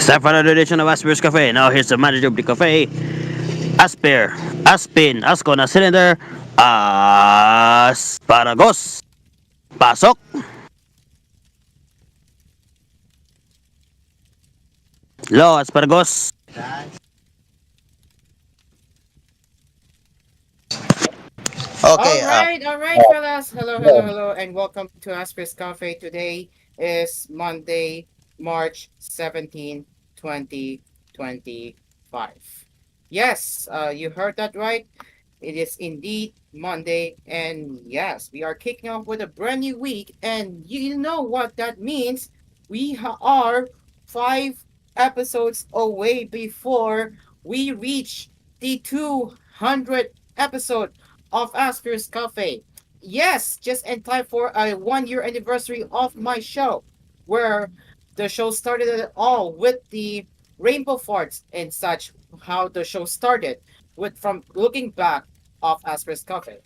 time for another edition of Asphere's Cafe. Now here's the manager of the cafe, Asphere, Aspin, Asko na cylinder, Asparagus. Pasok! Hello, Asparagus. Okay, All right, fellas. Hello, and welcome to Asper's Cafe. Today is Monday, March 17, 2025. Yes, you heard that right. It is indeed Monday, and yes, we are kicking off with a brand new week. And you know what that means? We are 5 episodes away before we reach the 200 episode of Asper's Cafe. Yes, just in time for a 1 year anniversary of my show, where the show started it all with the rainbow farts and such. How the show started with from looking back of Asper's Cafe.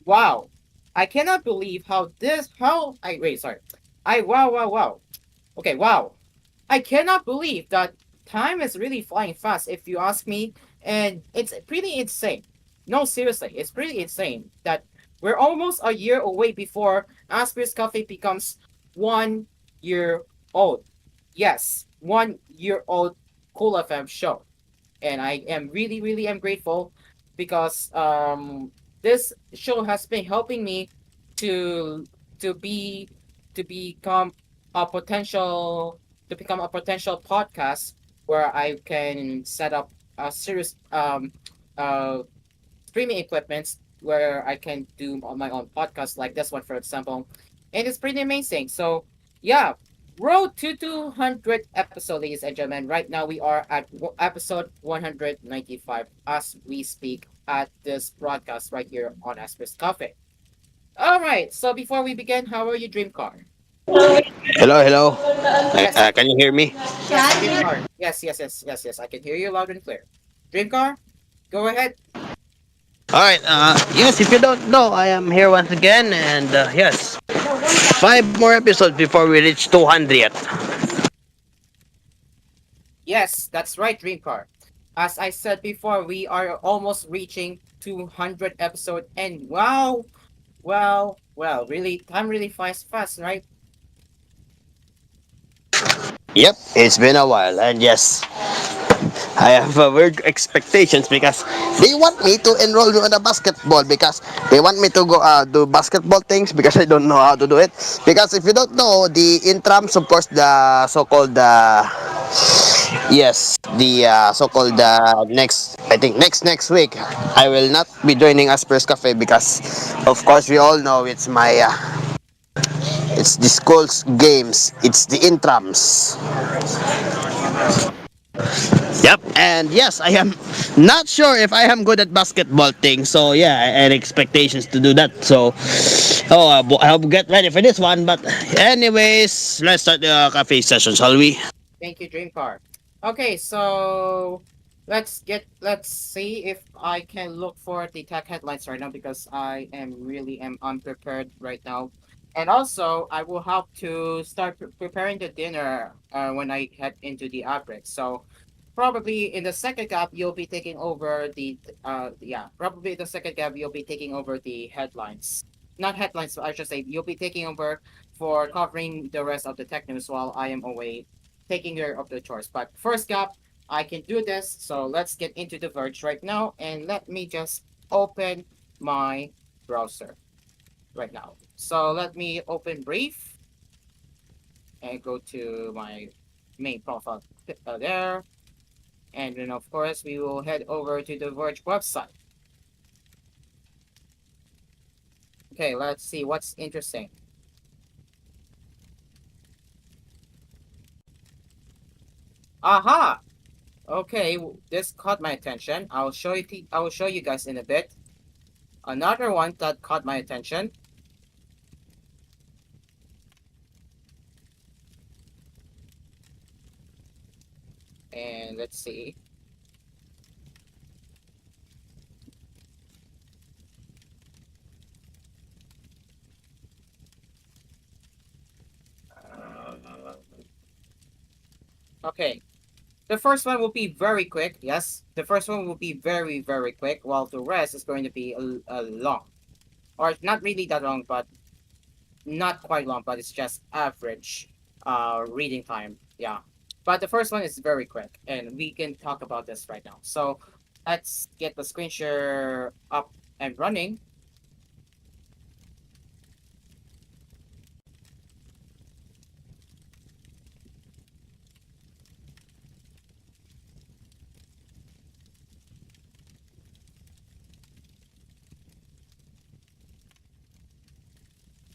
Wow, I cannot believe how this how I wait sorry I wow. Okay, wow. I cannot believe that time is really flying fast, if you ask me, and it's pretty insane. No, seriously, it's pretty insane that we're almost a year away before Asper's Cafe becomes 1 year old. Yes, 1 year old Cool FM show, and I am really am grateful because this show has been helping me to to be to become a potential to become a potential podcast where I can set up a serious uh streaming equipments where I can do on my own podcast like this one, for example. And it's pretty amazing. So, yeah, road to 200 episode, ladies and gentlemen. Right now, we are at episode 195 as we speak at this broadcast right here on Asper's Cafe. All right, so before we begin, how are you, Dream Car? Hello. Yes, Can you hear me? yes, Dream Car. Yes. I can hear you loud and clear. Dream Car, go ahead. Alright, yes, if you don't know, I am here once again, and yes, 5 more episodes before we reach 200. Yes, that's right, Dream Car. As I said before, we are almost reaching 200 episode, and wow, really, time really flies fast, right? Yep, it's been a while, and yes, I have weird expectations because they want me to enroll you in the basketball because they want me to go do basketball things because I don't know how to do it. Because if you don't know, the intrams, of course, the so-called yes, the so-called next, I think next week, I will not be joining Asper's Cafe because, of course, we all know it's the school's games, it's the intrams. Yep, and yes, I am not sure if I am good at basketball thing. So yeah, I had expectations to do that. So, I'll get ready for this one. But anyways, let's start the cafe session, shall we? Thank you, Dream Car. Okay, so let's see if I can look for the tech headlines right now because I am unprepared right now. And also, I will have to start preparing the dinner when I head into the outbreak. So probably in the second gap, you'll be taking over probably the second gap, you'll be taking over the headlines. Not headlines, I should say. You'll be taking over for covering the rest of the tech news while I am away taking care of the chores. But first gap, I can do this. So let's get into the Verge right now. And let me just open my browser right now. So let me open Brave and go to my main profile there. And then, of course, we will head over to the Verge website. Okay, let's see what's interesting. Aha! Okay, this caught my attention. I will show you guys in a bit. Another one that caught my attention. And let's see. Okay. The first one will be very quick. Yes, the first one will be very, very quick, while the rest is going to be a long. Or not really that long, but not quite long, but it's just average reading time. Yeah. But the first one is very quick, and we can talk about this right now. So let's get the screen share up and running.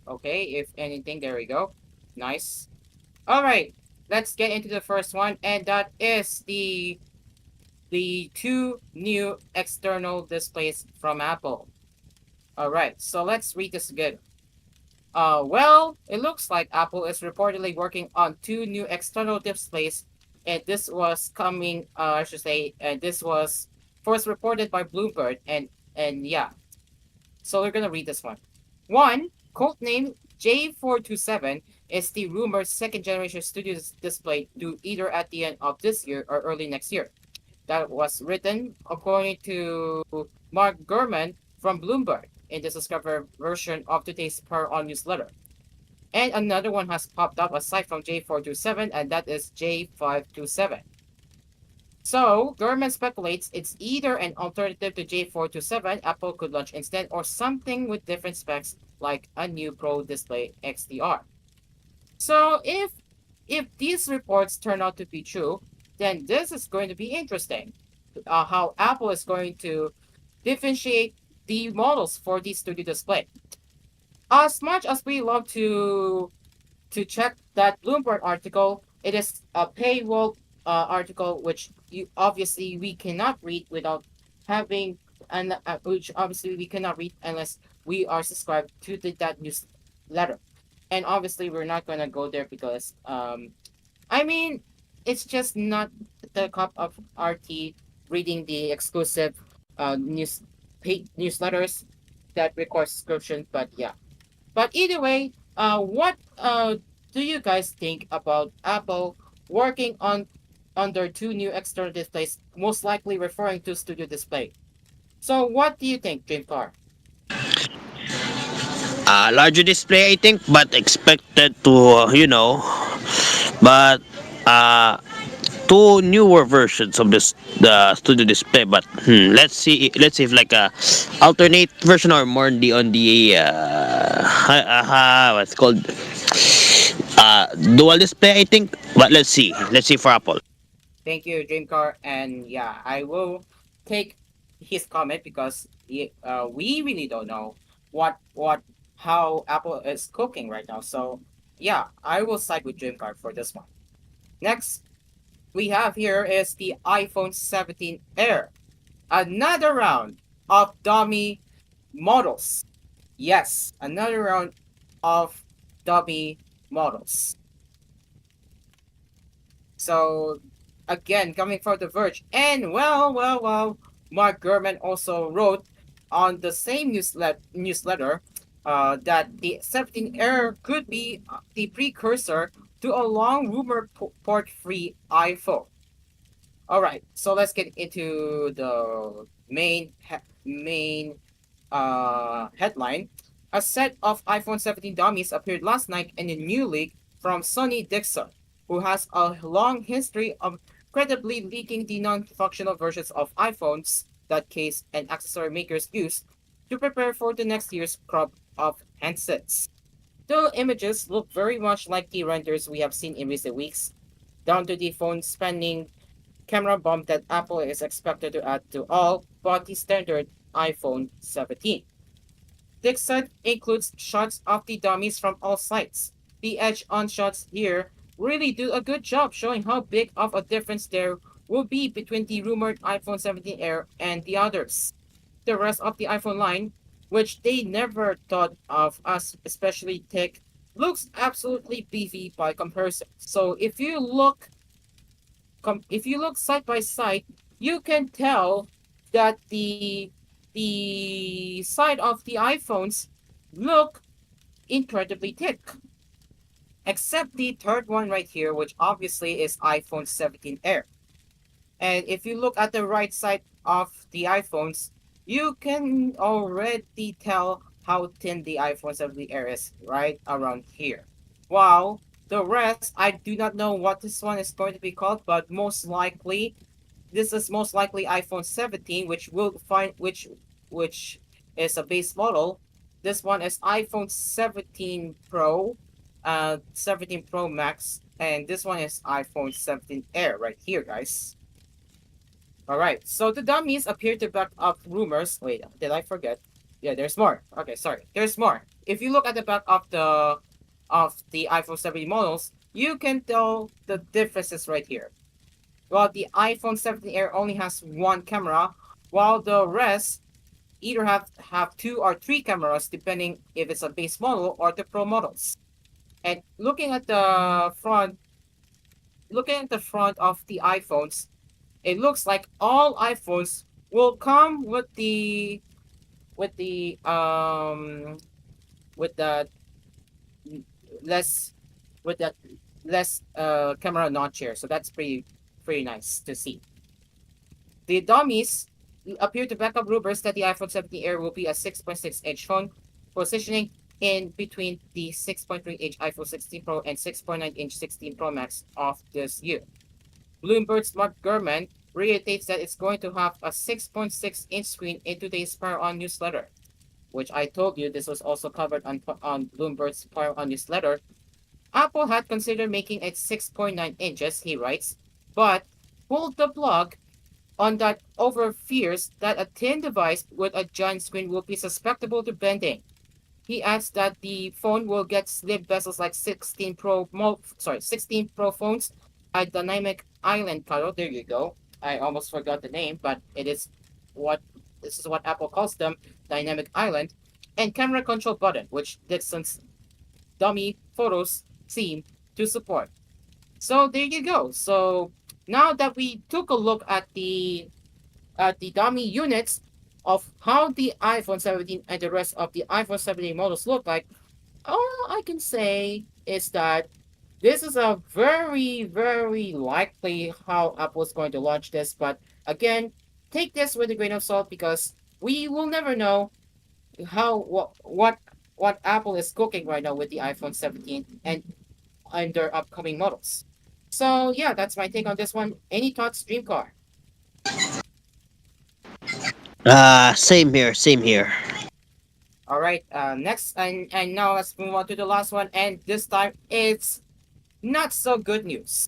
Okay, if anything, there we go. Nice. All right, let's get into the first one, and that is the two new external displays from Apple. All right, so let's read this again. Well, it looks like Apple is reportedly working on two new external displays, and this was coming, I should say, this was first reported by Bloomberg, and yeah, so we're gonna read this one. One, codename J427, is the rumored second generation studio display due either at the end of this year or early next year. That was written according to Mark Gurman from Bloomberg in the subscriber version of today's Power On newsletter. And another one has popped up aside from J427, and that is J527. So, Gurman speculates it's either an alternative to J427 Apple could launch instead, or something with different specs like a new Pro Display XDR. So, if these reports turn out to be true, then this is going to be interesting. How Apple is going to differentiate the models for the studio display. As much as we love to check that Bloomberg article, it is a paywall article which you obviously we cannot read without having and which obviously we cannot read unless we are subscribed to that newsletter. And obviously we're not gonna go there because I mean it's just not the cup of our tea reading the exclusive newsletters that require subscription. But yeah. But either way, what do you guys think about Apple working on their two new external displays, most likely referring to Studio Display? So what do you think, Dream Car? Larger display, I think, but expected to, but uh, two newer versions of this the studio display. But let's see if like a alternate version or more on the what's called dual display, I think. But let's see for Apple. Thank you, Dream Car. And yeah, I will take his comment because we really don't know what how Apple is cooking right now. So yeah, I will side with Dream Car for this one. Next we have here is the iPhone 17 Air. Another round of dummy models. Yes, another round of dummy models. So again, coming from The Verge, and well, Mark Gurman also wrote on the same newsletter that the 17 Air could be the precursor to a long rumored port-free iPhone. All right, so let's get into the main headline. A set of iPhone 17 dummies appeared last night in a new leak from Sonny Dixon, who has a long history of credibly leaking the non-functional versions of iPhones that case and accessory makers use to prepare for the next year's crop of handsets. The images look very much like the renders we have seen in recent weeks, down to the phone spanning camera bump that Apple is expected to add to all but the standard iPhone 17. Dixon includes shots of the dummies from all sides. The edge-on shots here really do a good job showing how big of a difference there will be between the rumored iPhone 17 Air and the others. The rest of the iPhone line, which they never thought of as especially thick, looks absolutely beefy by comparison. So if you look side by side, you can tell that the side of the iPhones look incredibly thick. Except the third one right here, which obviously is iPhone 17 Air. And if you look at the right side of the iPhones, you can already tell how thin the iPhone 70 Air is right around here. While the rest, I do not know what this one is going to be called, but most likely this is most likely iPhone 17, which is a base model. This one is iPhone 17 Pro, 17 Pro Max, and this one is iPhone 17 Air right here, guys. All right. So the dummies appear to back up rumors. Wait, did I forget? Yeah, there's more. Okay, sorry. There's more. If you look at the back of the iPhone 70 models, you can tell the differences right here. Well, the iPhone 17 Air only has one camera, while the rest either have two or three cameras, depending if it's a base model or the Pro models. And looking at the front of the iPhones, it looks like all iPhones will come with the with the less with that less camera notch here. So that's pretty nice to see. The dummies appear to back up rumors that the iPhone 17 Air will be a 6.6-inch phone, positioning in between the 6.3-inch iPhone 16 Pro and 6.9-inch 16 Pro Max of this year. Bloomberg's Mark Gurman reiterates that it's going to have a 6.6-inch screen in today's Power On newsletter, which I told you this was also covered on Bloomberg's Power On newsletter. Apple had considered making it 6.9 inches, he writes, but pulled the plug on that over fears that a thin device with a giant screen will be susceptible to bending. He adds that the phone will get slim bezels like 16 Pro phones, a dynamic island color. There you go. I almost forgot the name, but what this is what Apple calls them, dynamic island, and camera control button, which Dixon's dummy photos seem to support. So there you go. So now that we took a look at the dummy units of how the iPhone 17 and the rest of the iPhone 17 models look like, all I can say is that this is a very likely how Apple is going to launch this. But again, take this with a grain of salt because we will never know how what Apple is cooking right now with the iPhone 17 and their upcoming models. So yeah, that's my take on this one. Any thoughts, Dreamcar? Same here, same here. All right. Next, and now let's move on to the last one, and this time it's not so good news.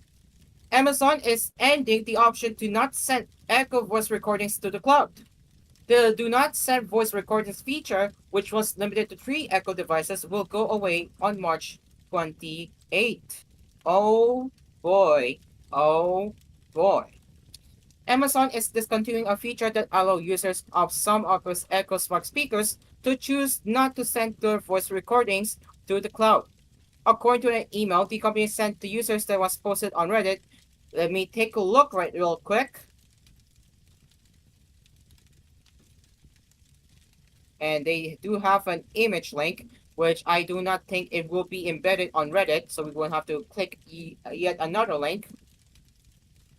Amazon is ending the option to not send echo voice recordings to the cloud. The do not send voice recordings feature, which was limited to three Echo devices, will go away on March 28th. Oh boy. Oh boy. Amazon is discontinuing a feature that allows users of some of its Echo Smart speakers to choose not to send their voice recordings to the cloud. According to an email the company sent to users that was posted on Reddit, let me take a look right real quick. And they do have an image link, which I do not think it will be embedded on Reddit, so we will have to click yet another link.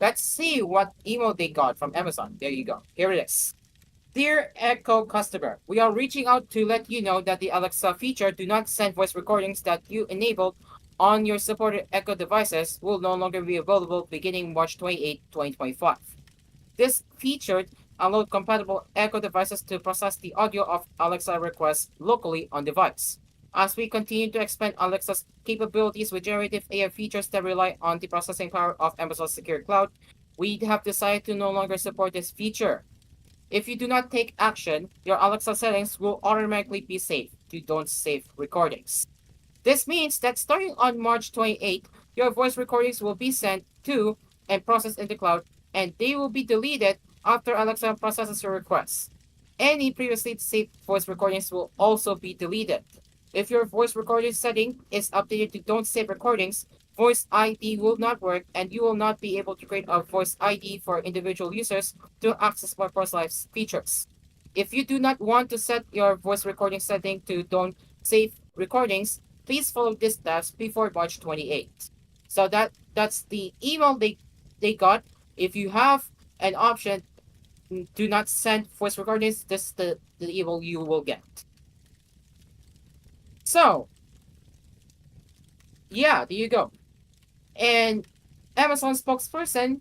Let's see what email they got from Amazon. There you go. Here it is. Dear Echo customer, we are reaching out to let you know that the Alexa feature do not send voice recordings that you enabled on your supported Echo devices will no longer be available beginning March 28, 2025. This feature allowed compatible Echo devices to process the audio of Alexa requests locally on device. As we continue to expand Alexa's capabilities with generative AI features that rely on the processing power of Amazon's secure cloud, we have decided to no longer support this feature. If you do not take action, your Alexa settings will automatically be saved to don't save recordings. This means that starting on March 28th, your voice recordings will be sent to and processed in the cloud, and they will be deleted after Alexa processes your requests. Any previously saved voice recordings will also be deleted. If your voice recording setting is updated to don't save recordings, Voice ID will not work and you will not be able to create a Voice ID for individual users to access more personalized features. If you do not want to set your voice recording setting to don't save recordings, please follow these steps before March 28th. So that's the email they got. If you have an option, do not send voice recordings. This is the evil you will get. So, yeah, there you go. And Amazon spokesperson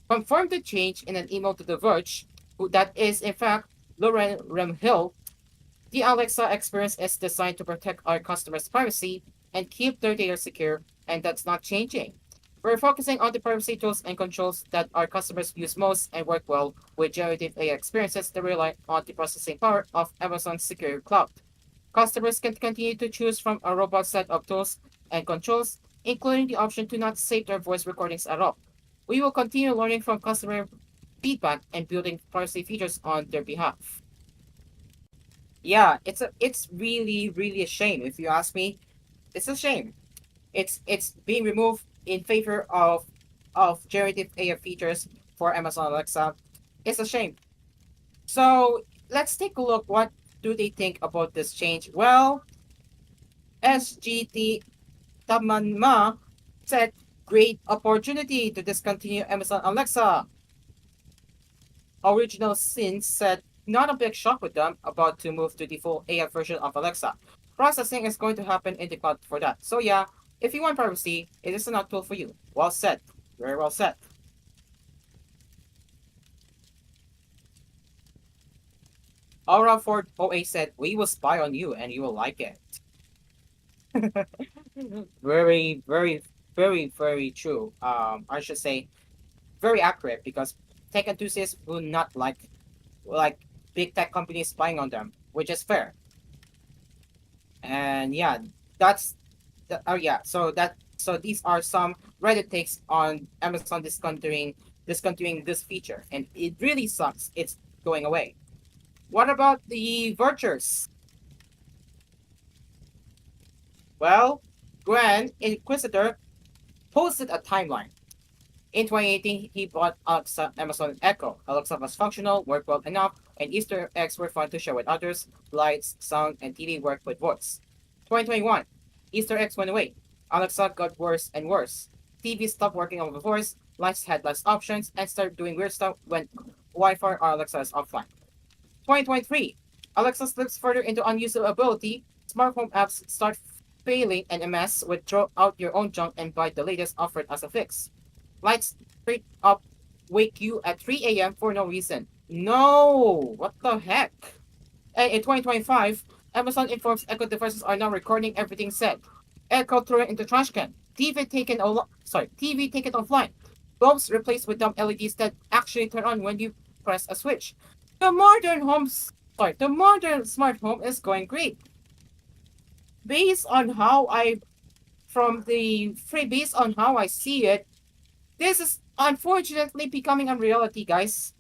confirmed the change in an email to The Verge, that is, in fact, Lauren Remhill. The Alexa experience is designed to protect our customers' privacy and keep their data secure, and that's not changing. We're focusing on the privacy tools and controls that our customers use most and work well with generative AI experiences that rely on the processing power of Amazon's secure cloud. Customers can continue to choose from a robust set of tools and controls, including the option to not save their voice recordings at all. We will continue learning from customer feedback and building privacy features on their behalf. Yeah, it's really a shame if you ask me. It's a shame. It's being removed in favor of generative AI features for Amazon Alexa. It's a shame. So let's take a look. What do they think about this change? Well, SGT Tamanma said, "Great opportunity to discontinue Amazon Alexa." Original Sin said, "Not a big shock with them about to move to the full AI version of Alexa. Processing is going to happen in the cloud for that. So yeah, if you want privacy, it is not tool for you." Well said. Very well said. Aura Ford OA said, "We will spy on you and you will like it." Very true. I should say very accurate, because tech enthusiasts will not like big tech companies spying on them, which is fair. And yeah, that's oh yeah. So these are some Reddit takes on Amazon discontinuing this feature, and it really sucks. It's going away. What about the Vergers? Well, Grand Inquisitor posted a timeline. In 2018, he bought Alexa Amazon Echo. Alexa was functional, worked well enough, and Easter eggs were fun to share with others. Lights, sound, and TV worked with voice. 2021, Easter eggs went away. Alexa got worse and worse. TV stopped working over voice, lights had less options, and started doing weird stuff when Wi-Fi or Alexa is offline. 2023, Alexa slips further into unusability. Smart home apps start failing, and a mess with throw out your own junk and buy the latest offered as a fix. Lights straight up wake you at 3 a.m. for no reason. No! What the heck? And in 2025, Amazon informs Echo devices are now recording everything said. Echo threw it into trash can. TV taken offline. Bulbs replaced with dumb LEDs that actually turn on when you press a switch. The the modern smart home is going great. Based on how I based on how I see it, this is unfortunately becoming a reality, guys.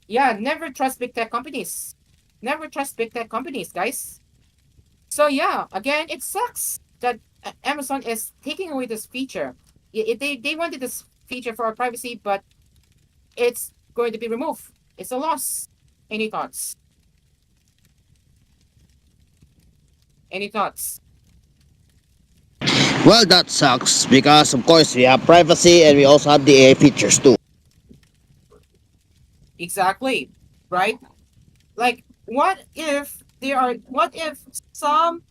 Yeah, never trust big tech companies. Never trust big tech companies, guys. So yeah, again, it sucks that Amazon is taking away this feature. They wanted this feature for our privacy, but it's going to be removed. It's a loss. Any thoughts? Any thoughts? Well, that sucks because of course we have privacy and we also have the AI features too. Exactly. Right? Like, what if some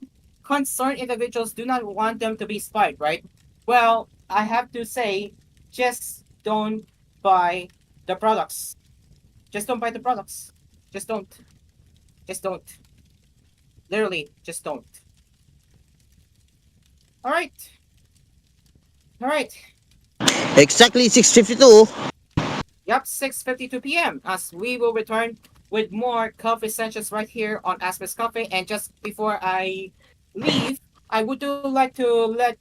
concerned individuals do not want them to be spied, right? Well, I have to say, just don't buy the products. Just don't buy the products. Just don't. Just don't. Literally, just don't. All right. All right. Exactly 6:52. Yep, 6:52 p.m. as we will return with more coffee sessions right here on Aspher's Cafe. And just before I leave, I would do like to let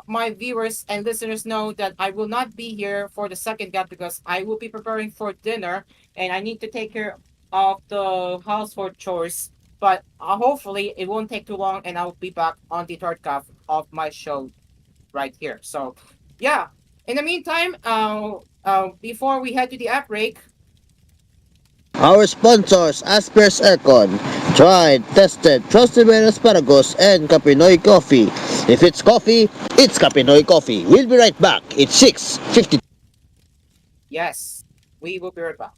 my viewers and listeners know that I will not be here for the second gap because I will be preparing for dinner and I need to take care of the household chores. But hopefully it won't take too long and I'll be back on the third half of my show right here. So, yeah. In the meantime, before we head to the app break, Our sponsors, Asphere's Aircon. Tried, tested, trusted by Asparagus and Kapinoy Coffee. If it's coffee, it's Kapinoy Coffee. We'll be right back. It's 6:50. yes. We will be right back.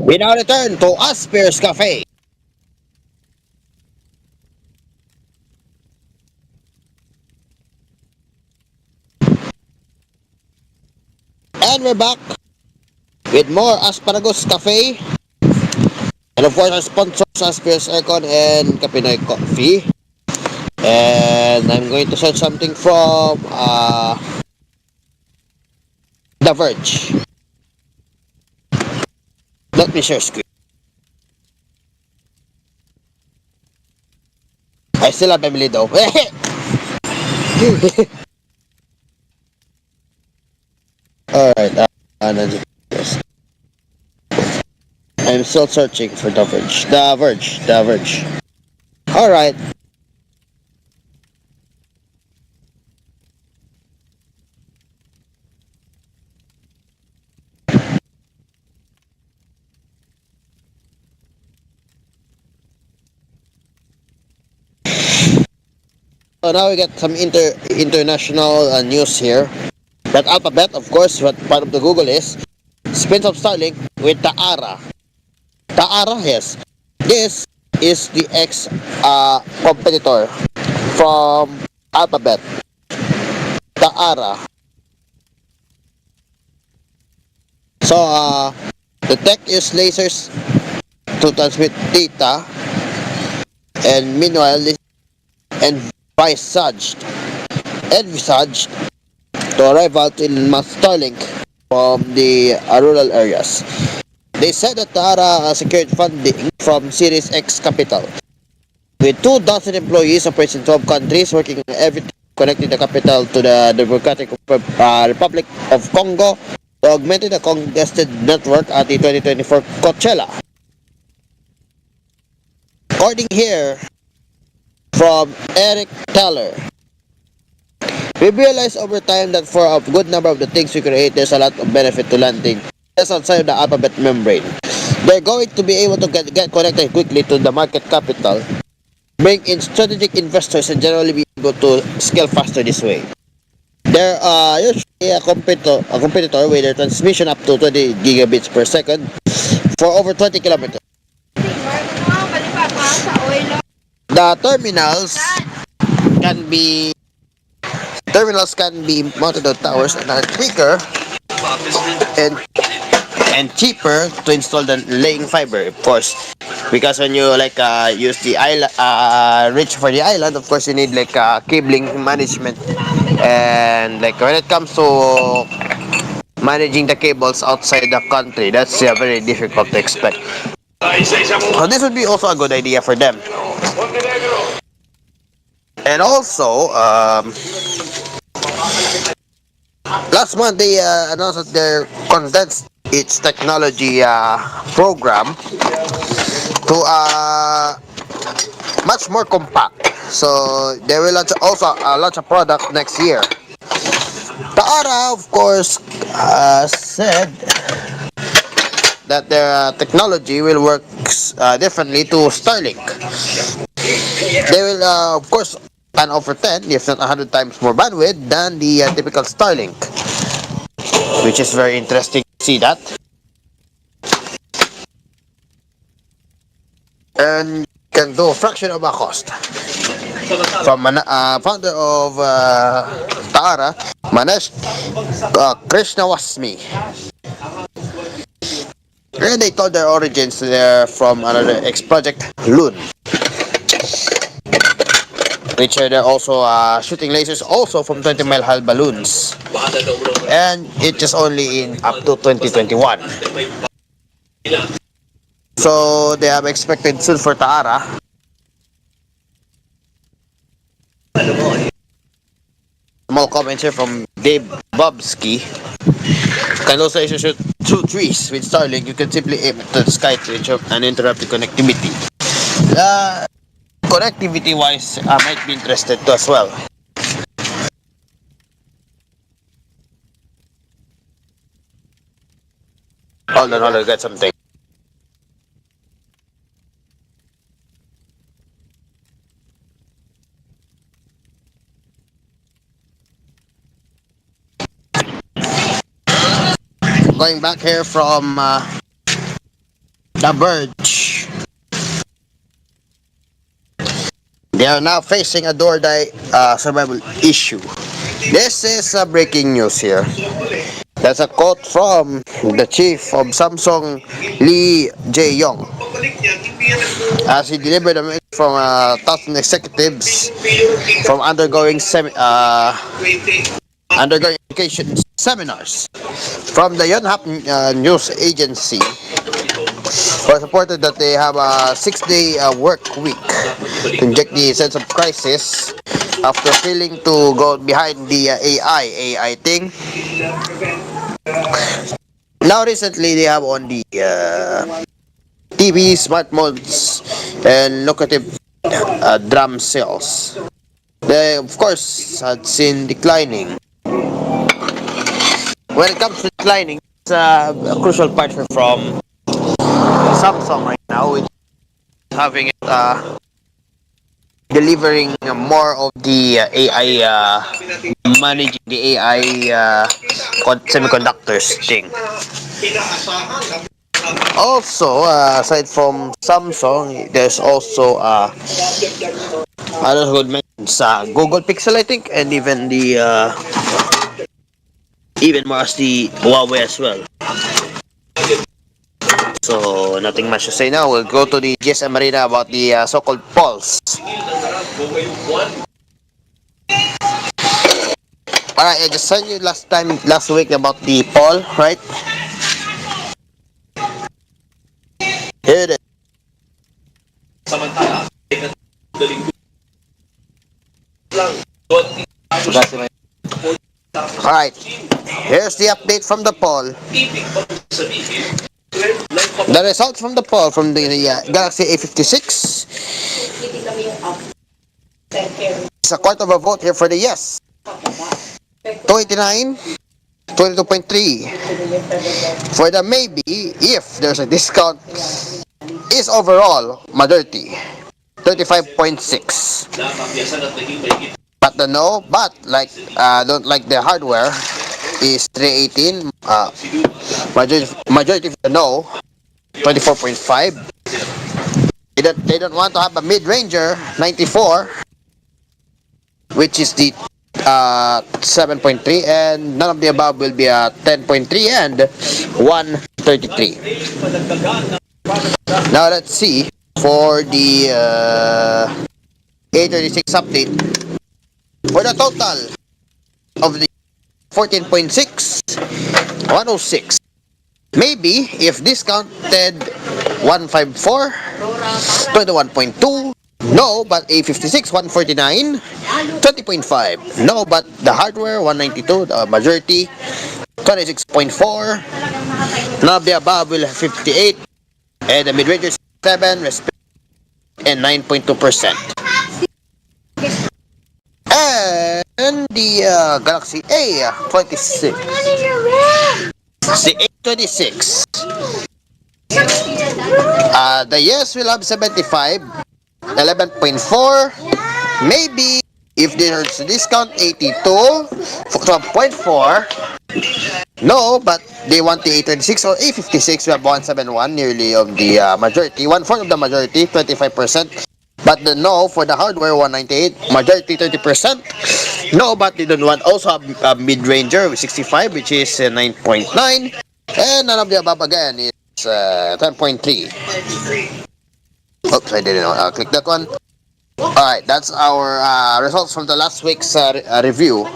We now return to Asphere's Cafe. And we're back with more Asparagus Cafe. And of course, our sponsors, Asphere's Aircon and Kapinoy Coffee. And I'm going to search something from The Verge. Let me share screen. I still have Emily though. Alright, yes. I'm still searching for The Verge. The Verge. The Verge. Alright. So now we get some international news here. That Alphabet, of course, what part of the Google is, spins up Starlink with Taara. Taara, yes. This is the ex competitor from Alphabet. Taara. So the tech is lasers to transmit data, and meanwhile this envisaged envisaged to rival in mass Starlink from the rural areas. They said that Tara secured funding from Series X Capital. With 2,000 employees operates in 12 countries, working everything connecting the capital to the Democratic Republic of Congo to augment the congested network at the 2024 Coachella. According here from Eric Teller, we realized over time that for a good number of the things we create, there's a lot of benefit to landing just outside the alphabet membrane. They're going to be able to get connected quickly to the market capital, bring in strategic investors, and generally be able to scale faster this way. They're usually a competitor with their transmission up to 20 gigabits per second for over 20 kilometers. The can be terminals can be mounted on towers and are quicker and cheaper to install than laying fiber, of course, because when you like use the island reach for the island, of course you need like cabling management, and like when it comes to managing the cables outside the country, that's very difficult to expect. So this would be also a good idea for them. And also last month they announced that they're condensed its technology program to much more compact. So they will also launch a product next year. Taara, of course, said that their technology will work differently to Starlink. They will, of course, can offer 10, if not 100 times more bandwidth than the typical Starlink, which is very interesting to see that. And can do a fraction of a cost. From founder of Taara, Manesh Krishnawasmi. And they told their origins they're from another ex-project, Loon, which they're also shooting lasers also from 20-mile high balloons. And it is only in up to 2021. So they have expected soon for Taara. Small comments here from Dave Bobsky. Can also shoot two trees with Starlink. You can simply aim at the sky to interrupt uninterrupted connectivity. Connectivity wise, I might be interested too as well. Hold on, I got something. Going back here from The Verge. They are now facing a door-die survival issue. This is breaking news here. That's a quote from the chief of Samsung, Lee Jae-yong, as he delivered a message from thousand executives from undergoing education seminars from the Yonhap news agency, who reported that they have a 6-day work week to inject the sense of crisis after failing to go behind the AI thing. Now recently they have on the TV smart modes and lucrative drum sales. They of course had seen declining. When it comes to declining, it's a crucial part from Samsung right now, which is having it delivering more of the AI, managing the AI semiconductors thing. Also, aside from Samsung, there's also other good mentions, Google Pixel, I think, and even the even more as the Huawei as well. So nothing much to say now. We'll go to the GSM Arena about the so-called polls. Alright, I just sent you last week about the poll, right? Here it is. Alright, here's the update from the poll. The results from the poll from the Galaxy A56 is a quarter of a vote here for the yes. 289, 22.3. For the maybe, if there's a discount, is overall majority, 35.6. But the no, but like don't like the hardware, is 318. Majority of the no, 24.5. They don't want to have a mid-ranger, 94, which is the 7.3, and none of the above will be a 10.3 and 133. Now let's see for the 836 update. For the total of the 14.6, 106. Maybe if discounted 154, 21.2. No, but A56 149, 20.5. No, but the hardware 192, the majority 26.4. None of the above will have 58, and the mid-range 7, and 9.2%. And the Galaxy A26, the A26. The yes will have 75, 11.4. Maybe if there's a discount, 82, 12.4. No, but they want the A26 or A56. We have 171, nearly of the majority, 1/4 of the majority, 25%. But the no for the hardware, 198, majority 30%. No, but they don't want also a mid-ranger with 65, which is 9.9. And none of the above again is 10.3. Oops, I didn't click that one. Alright, that's our results from the last week's review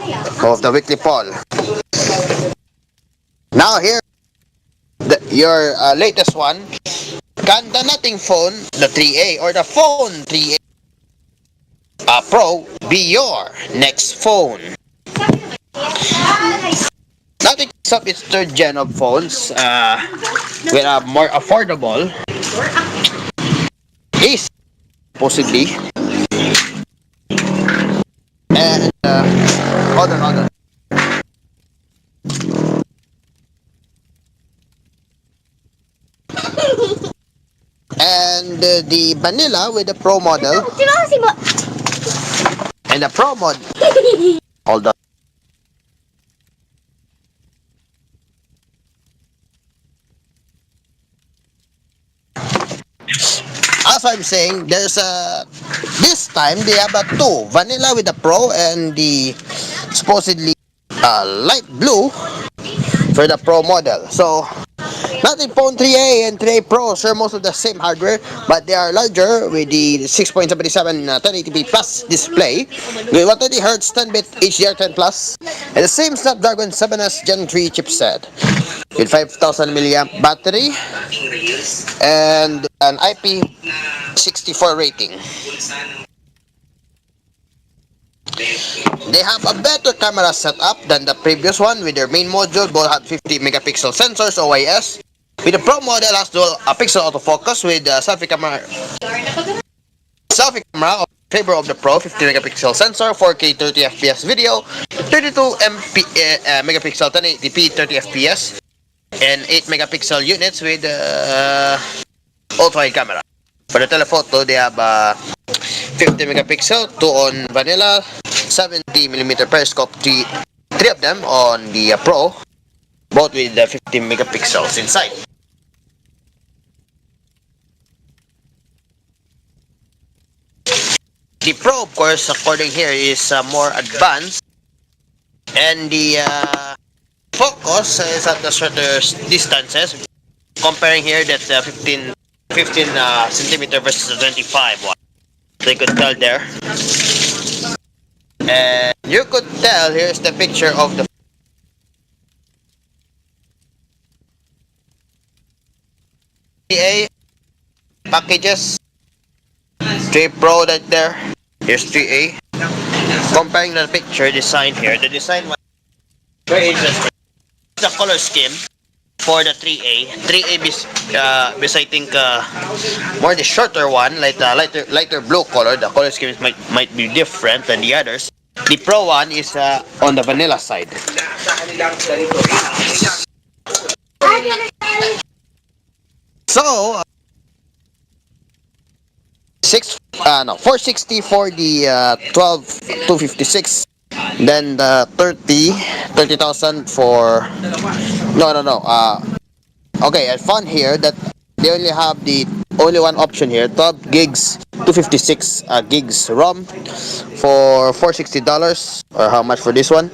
of the weekly poll. Now here, your latest one. Can the nothing phone, the 3A, or the phone 3A Pro be your next phone? Nothing up its third gen of phones with a more affordable is possibly, and hold on. And the vanilla with the pro model and the pro mod. Hold on. that's what I'm saying. There's a this time they have a two vanilla with the Pro and the supposedly light blue for the Pro model. So nothing phone 3A and 3A Pro share most of the same hardware, but they are larger with the 6.77 1080p plus display with 120Hz 10-bit HDR10 plus and the same Snapdragon 7S Gen 3 chipset with 5000 milliamp battery and an IP64 rating. They have a better camera setup than the previous one with their main module. Both had 50 megapixel sensors OIS. With the Pro model has dual pixel autofocus with selfie camera in favor of the Pro 50 megapixel sensor, 4K 30 FPS video, 32 megapixel 1080p 30 FPS, and 8 megapixel units with ultra-wide camera. For the telephoto, they have 50 megapixel, 2 on vanilla, 70mm periscope, three of them on the Pro, both with the 50 megapixels inside. The Pro, of course, according here, is more advanced, and the focus is at the shorter distances. Comparing here that 15 centimeter versus the 25 one. So you could tell there. And you could tell, here's the picture of the A packages. 3 Pro right there. Here's 3A. Comparing the picture design here, the design was very interesting. The color scheme for the 3A. 3A is I think more the shorter one, like the lighter blue color. The color scheme might be different than the others. The Pro one is on the vanilla side. So 460 for the 12256, then the 30,000 for okay, I found here that they only have the only one option here, 12 gigs 256 gigs ROM for $460, or how much for this one?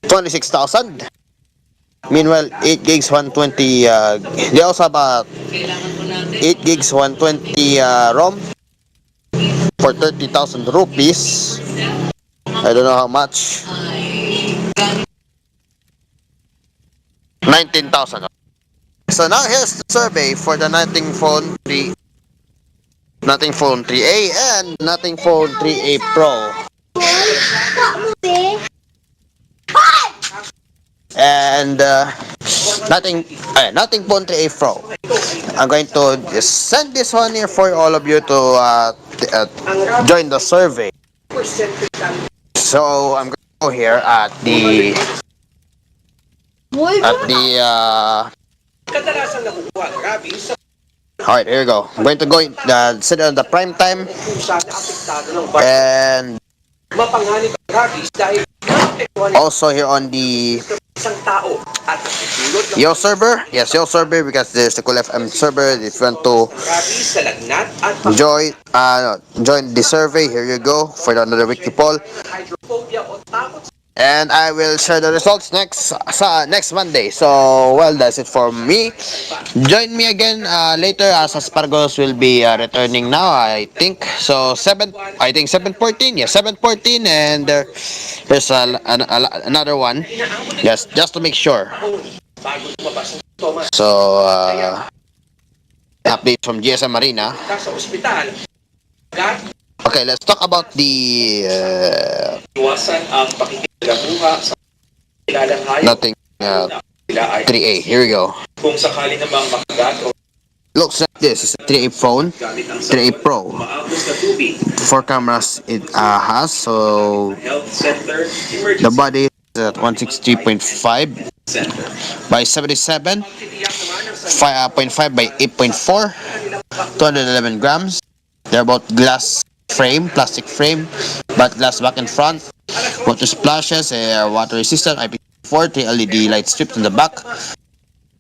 $26,000. Meanwhile, 8 gigs 120 they also have 8 gigs 120 ROM for 30,000 rupees. I don't know how much. 19,000. So now here's the survey for the Nothing Phone 3A and Nothing Phone 3A Pro. And Nothing Phone 3A Pro. I'm going to just send this one here for all of you to join the survey. So I'm going to go here at the alright, here we go. I'm going to go sit on the prime time and also here on the Yo server. Yes, Yo server, because there's the Cool FM server. If you want to join the survey, here you go for another weekly poll. And I will share the results next Monday. So, well, that's it for me. Join me again later as Aspargos will be returning now, I think. So, 7:14. Yeah, 7:14, and there's another one. Yes, just to make sure. So, update from GSM Marina. Okay, let's talk about the Nothing 3A. Here we go. Looks like this. It's a 3A phone, 3A Pro. 4 cameras it has. So the body is at 163.5 by 77, 5.5 by 8.4, 211 grams. They're both plastic frame, but glass back and front. Water splashes, water resistant, IP40 LED light strips in the back.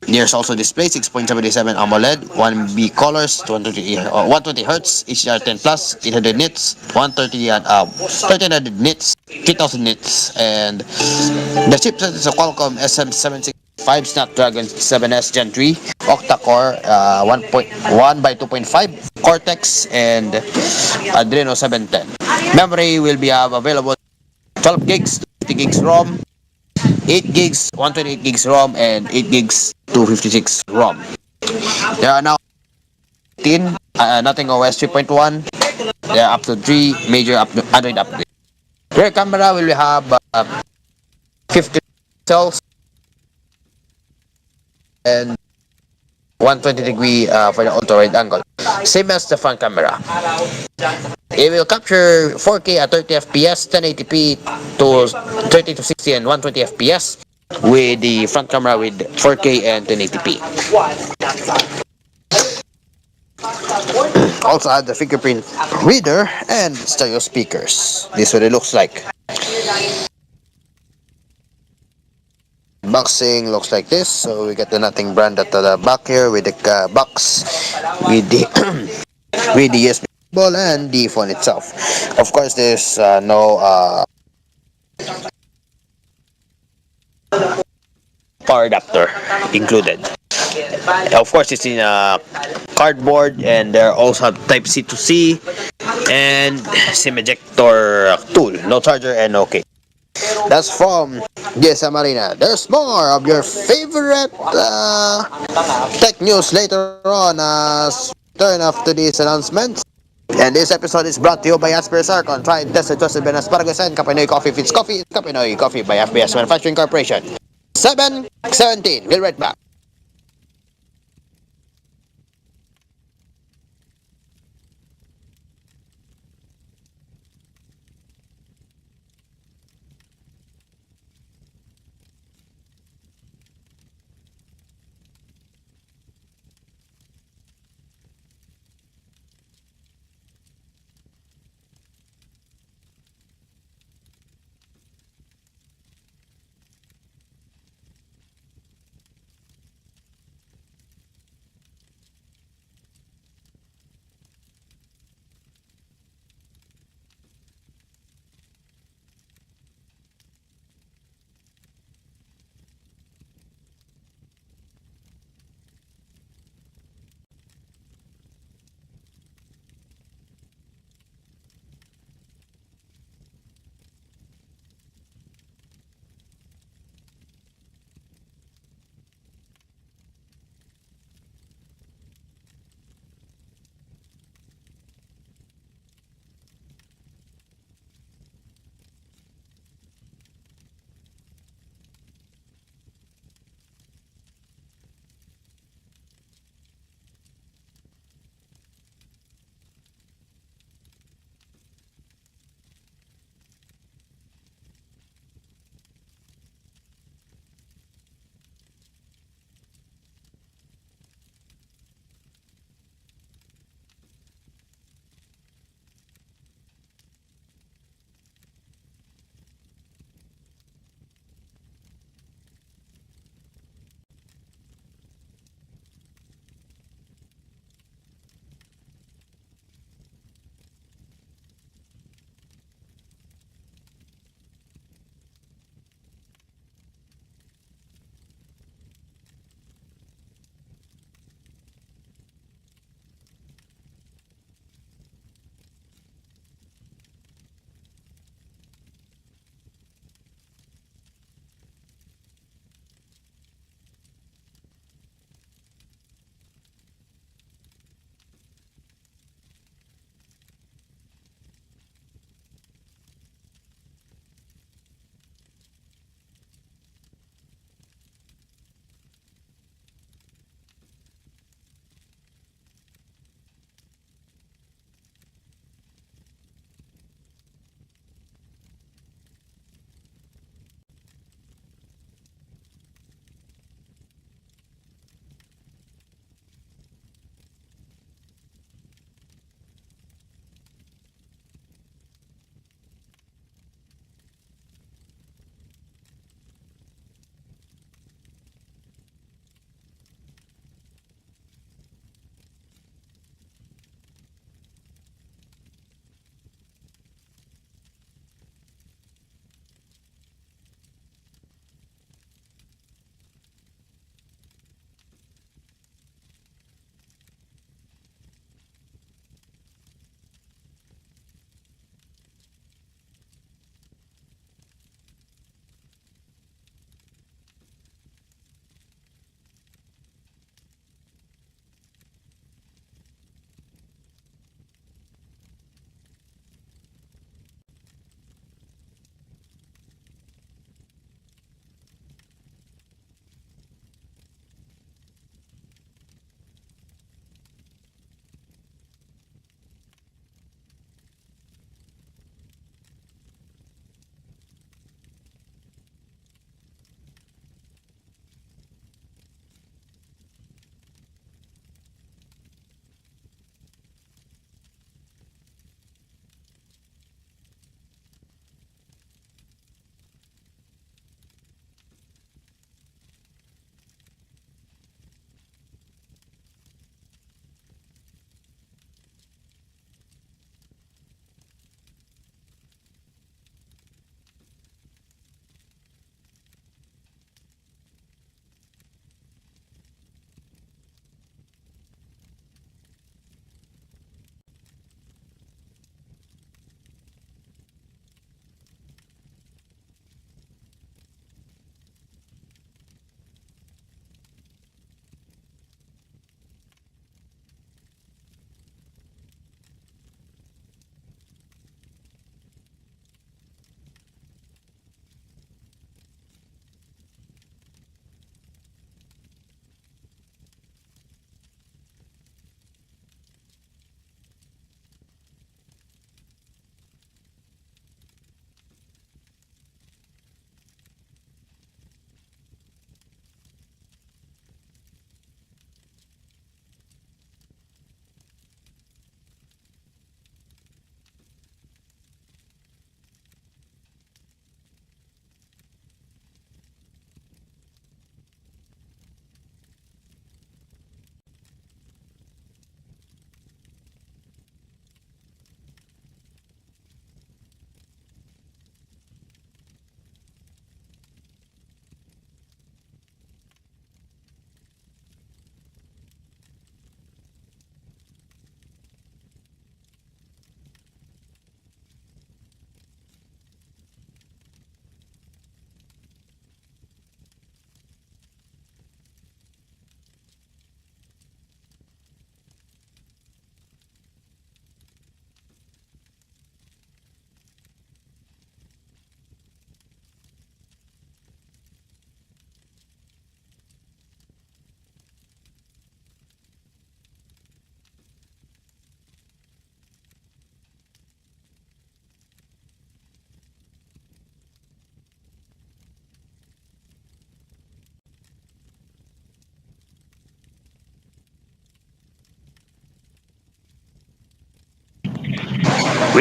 There's also display 6.77 AMOLED, 1B colors, 120 Hz, HDR10 plus, 800 nits, 130 and 1300 nits, 3000 nits, and the chipset is a Qualcomm SM765 Snapdragon 7S Gen 3 octa-core, 1.1 by 2.5 Cortex, and Adreno 710. Memory will be available 12 gigs, 50 gigs ROM, 8 gigs, 128 gigs ROM, and 8 gigs 256 ROM. There are now 18, nothing OS 3.1. There are up to 3 major Android upgrades. Rear camera will have 50 pixels and 120-degree for the ultra wide angle. Same as the front camera. It will capture 4K at 30 FPS, 1080p to 30 to 60 and 120 FPS with the front camera with 4K and 1080p. Also add the fingerprint reader and stereo speakers. This is what it looks like. Boxing looks like this. So we get the Nothing brand at the back here with the box with the with the USB cable and the phone itself. Of course, there's no power adapter included. Of course, it's in a cardboard, and there also have Type C to C and SIM ejector tool. No charger and no case. That's from GSM Marina. There's more of your favorite tech news later on as turn after these announcements. And this episode is brought to you by Asphere Sarcon. Try and test the trusted Ben Asparagus and Kapinoy Coffee. If it's coffee, it's Kapinoy Coffee by FBS Manufacturing Corporation. 7:17. We'll right back.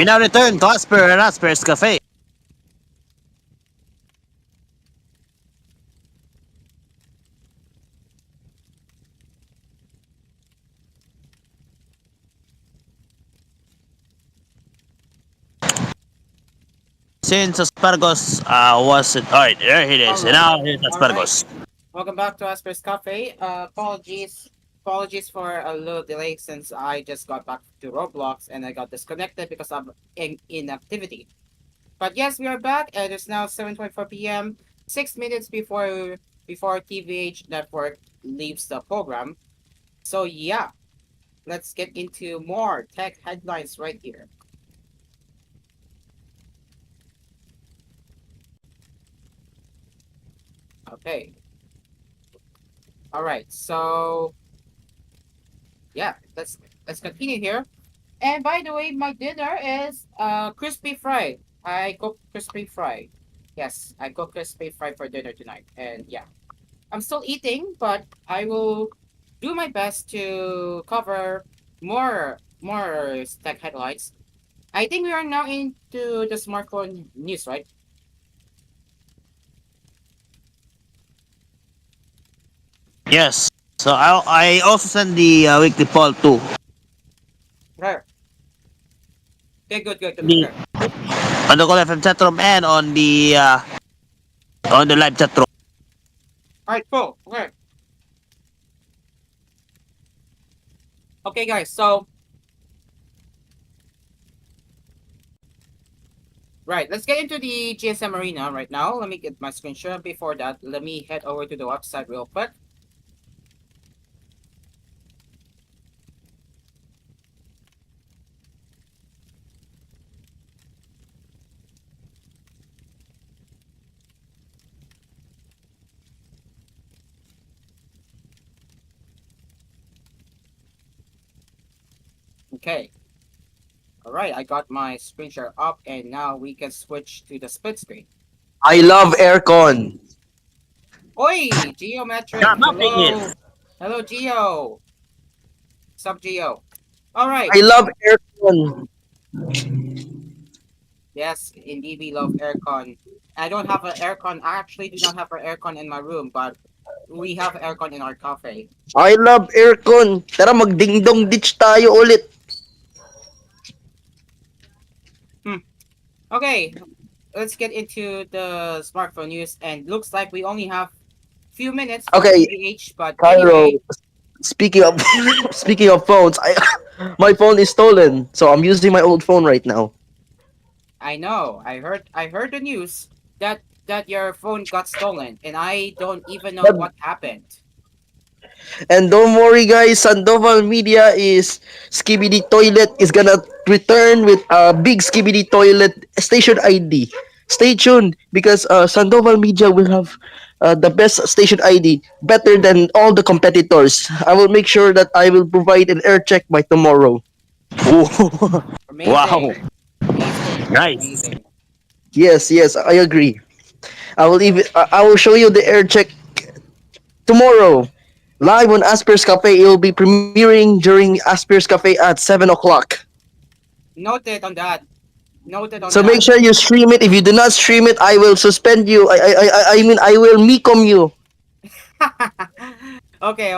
We now return to Aspire and Aspire's Cafe. Since Aspargos was it? Alright, there it All is. And right. now here's All right. Aspargos. Welcome back to Asper's Cafe. Apologies for a little delay since I just got back to Roblox and I got disconnected because of inactivity. But yes, we are back. It is now 7:24 p.m. 6 minutes before TVH Network leaves the program. So yeah, let's get into more tech headlines right here. Okay. All right. So yeah, let's continue here. And by the way, my dinner is crispy fry. I cook crispy fry. Yes, I cook crispy fry for dinner tonight. And yeah, I'm still eating, but I will do my best to cover more tech headlines. I think we are now into the smartphone news, right? Yes. So I also send the weekly poll too. Right. Okay, good. The Okay. on the Call FM chat room and on the live chat room. All right, cool. Okay. Okay, guys. So right, let's get into the GSM arena right now. Let me get my screen share. Before that, let me head over to the website real quick. Okay. All right, I got my screen share up, and now we can switch to the split screen. I love aircon. Oi, Geometric. Kamating Hello, it. hello, Geo. Sub Geo. All right. I love aircon. Yes, indeed, we love aircon. I don't have an aircon. I actually do not have an aircon in my room, but we have aircon in our cafe. I love aircon. Tara magdingdong ditch tayo ulit. Hmm. Okay, let's get into the smartphone news. And looks like we only have few minutes for Okay, TVH, but Cairo. anyway, Speaking of speaking of phones, I my phone is stolen, so I'm using my old phone right now. I know. I heard the news that your phone got stolen and I don't even know But what happened. And don't worry, guys. Sandoval Media is Skibidi Toilet is gonna return with a big Skibidi Toilet station ID. Stay tuned because Sandoval Media will have the best station ID, better than all the competitors. I will make sure that I will provide an air check by tomorrow. Ooh. Wow. Amazing. Amazing. Nice. Amazing. Yes, I agree. I will show you the air check tomorrow. Live on Asper's Cafe. It will be premiering during Asper's Cafe at 7 o'clock. Noted on that. Noted on So make that. sure you stream it. If you do not stream it, I will suspend you. I mean I will mecom you. Okay.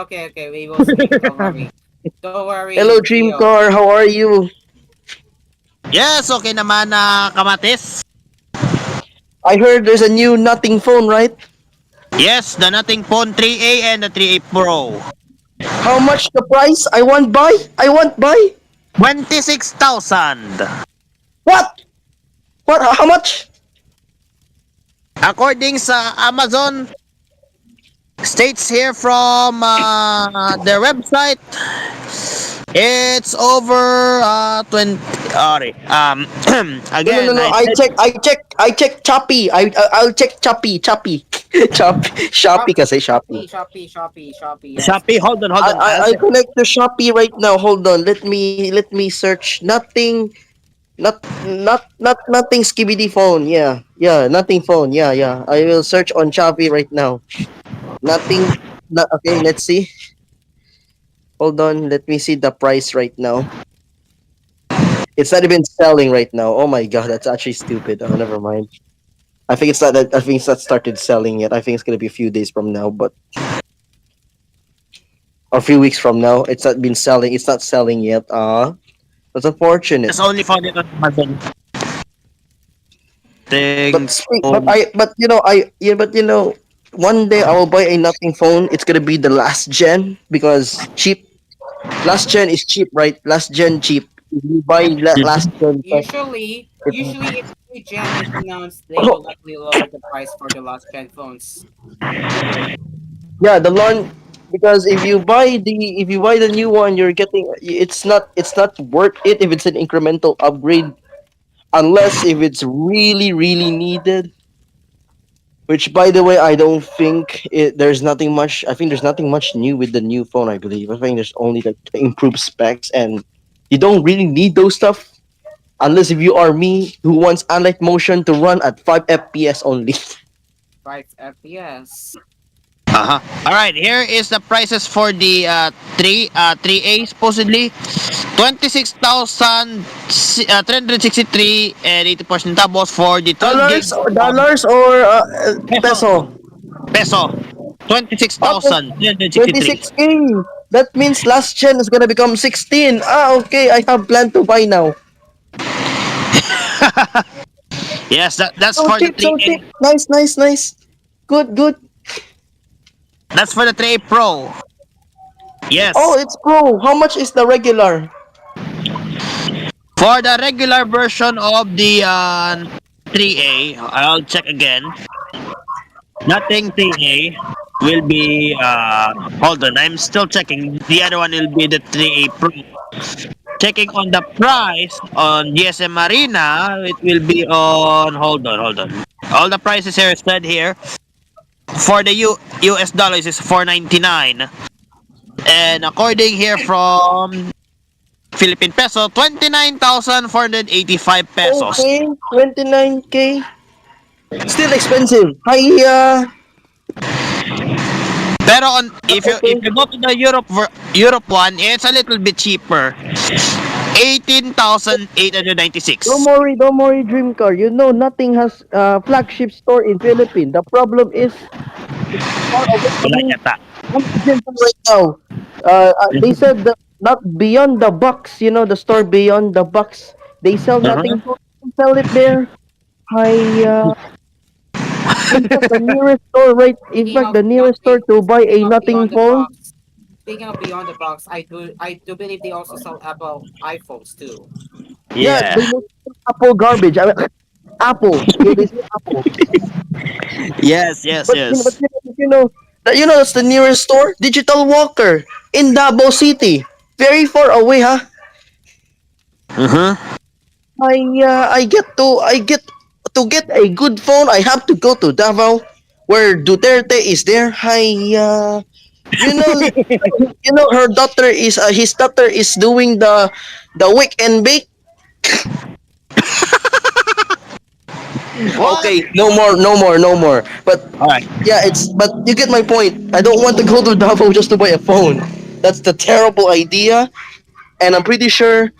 We will stream it. Don't worry. Don't Hello worry, Geo. Dreamcar, how are you? Yes, okay naman na kamatis. I heard there's a new nothing phone, right? Yes, the Nothing Phone 3A and the 3A Pro. How much the price? I want buy. I want buy. 26,000. What? What? How much? According sa Amazon, states here from their website, it's over 20. Sorry. No, no, no, Again, no. I said I check Choppy. I'll check Choppy. Shopee kasi Shopee. Shopee. Yes. Shopee. Hold on. I'll connect to Shopee right now. Hold on. Let me search nothing. Nothing skibidi phone. Yeah, nothing phone. Yeah. I will search on Shopee right now. Nothing. Not okay. Let's see. Hold on. Let me see the price right now. It's not even selling right now. Oh my god, that's actually stupid. Oh, never mind. I think it's not that. I think it's not started selling yet. I think it's gonna be a few days from now, but or a few weeks from now. It's not been selling. It's not selling yet. That's unfortunate. Just only found it on Amazon. But Things, speak, but phone. I, but you know, I, yeah, but you know, one day I will buy a nothing phone. It's gonna be the last gen because cheap. Last gen is cheap, right? Last gen cheap. If you buy last gen, Usually if new gen is announced, they will likely lower the price for the last gen phones. yeah, the launch because if you buy the new one, you're getting it's not worth it if it's an incremental upgrade unless if it's really really needed. Which, by the way, I don't think there's nothing much. I think there's nothing much new with the new phone. I believe. I think there's only like improved specs, and you don't really need those stuff unless if you are me who wants Unlight Motion to run at 5 FPS only. 5 FPS. Uh-huh. All right, here is the prices for the 3A supposedly 26,363 and 80 centavos for the 12 Dollars gigs or of dollars or peso. peso. Peso. Okay, 26,363. 26K. That means last gen is gonna become 16. Ah, okay. I have plan to buy now. Yes, that's So for the cheap, so cheap. 3A. Nice, nice, nice. Good, good. That's for the 3A Pro. Oh, Yes. it's pro. How much is the regular? For the regular version of the 3A, I'll check again. Nothing 3A will be hold on, I'm still checking. The other one will be the 3A Pro. Checking on the price on GSM Arena, it will be on hold on. All the prices here said here for the US dollars is 499. And according here from Philippine peso, 29,485 pesos. Okay, 29K. Still expensive. Hi, Pero on if okay. you go to the Europe one, it's a little bit cheaper. 18,896. Don't worry, Dream Car. You know, nothing has flagship store in Philippines. The problem is it's far away from Wala me. yata. I'm agenting right now. They said that not beyond the box. You know, the store beyond the box. They sell Uh-huh. nothing. So you can sell it there. I in fact the nearest store right. In Speaking fact, of the beyond nearest store to buy speaking a of nothing beyond the phone. box, speaking of beyond the box, I do believe they also sell Apple iPhones too. Yeah, they Yeah. make Apple garbage. I mean, Apple. They say Apple. Yes, yes, But you know, yes. you know that's the nearest store, Digital Walker in Davao City. Very far away, huh? Uh-huh. I get to get a good phone. I have to go to Davao, where Duterte is there. You know, her daughter is his daughter is doing the wake and bake. What? Okay, no more, no more, no more. But All right. yeah, but you get my point. I don't want to go to Davao just to buy a phone. That's the terrible idea, and I'm pretty sure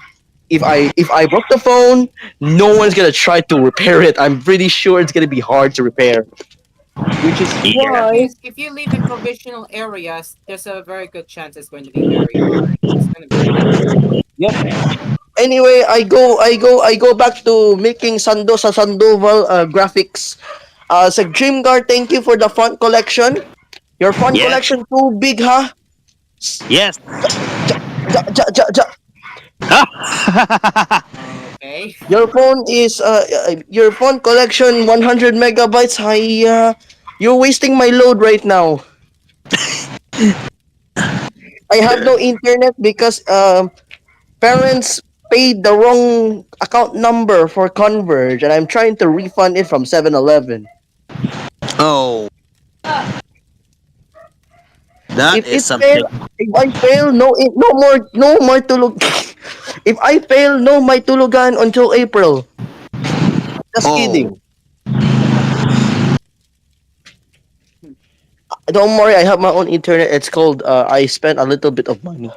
if I broke the phone, no one's gonna try to repair it. I'm pretty sure it's gonna be hard to repair. Which is Yeah. why If you live in provincial areas, there's a very good chance it's going to be very hard. It's going to be a nightmare. yep. Anyway, I go back to making Sandoval graphics. Sa Dreamguard, thank you for the font collection. Your font Yes. collection too big, huh? Yes. Ja, ja, ja, ja, ja. Okay. Your phone collection 100 megabytes. You're wasting my load right now. I have no internet because parents paid the wrong account number for Converge, and I'm trying to refund it from 7-Eleven. Oh, that If is it fail, something. if I fail, no more tulog. If I fail, no my tulugan until April. Just Oh. kidding. Don't worry, I have my own internet. It's called I spent a little bit of money.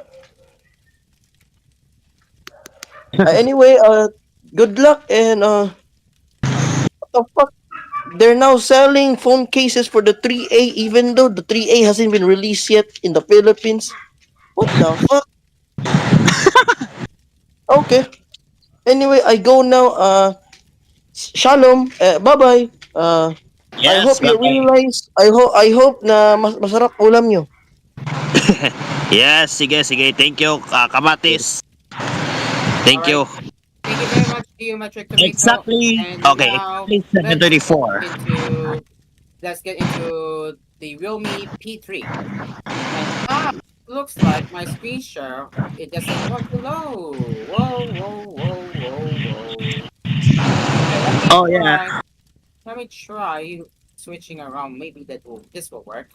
Anyway, good luck and what the fuck? They're now selling phone cases for the 3A even though the 3A hasn't been released yet in the Philippines. What the fuck? Okay. Anyway, I go now. Shalom. Bye bye. I Yes, hope you bye-bye. realize. I hope na masarap ulam nyo. Yes, sige, sige. Thank you, Kamatis. All Thank right. you. Thank you very much, Geometric Tomato. Exactly. And Okay, now exactly let's get 7:34. into the Realme P3. And looks like my screen share it doesn't want to load. Whoa, whoa, whoa, whoa, whoa. Okay, Oh yeah. let me try switching around. Maybe this will work.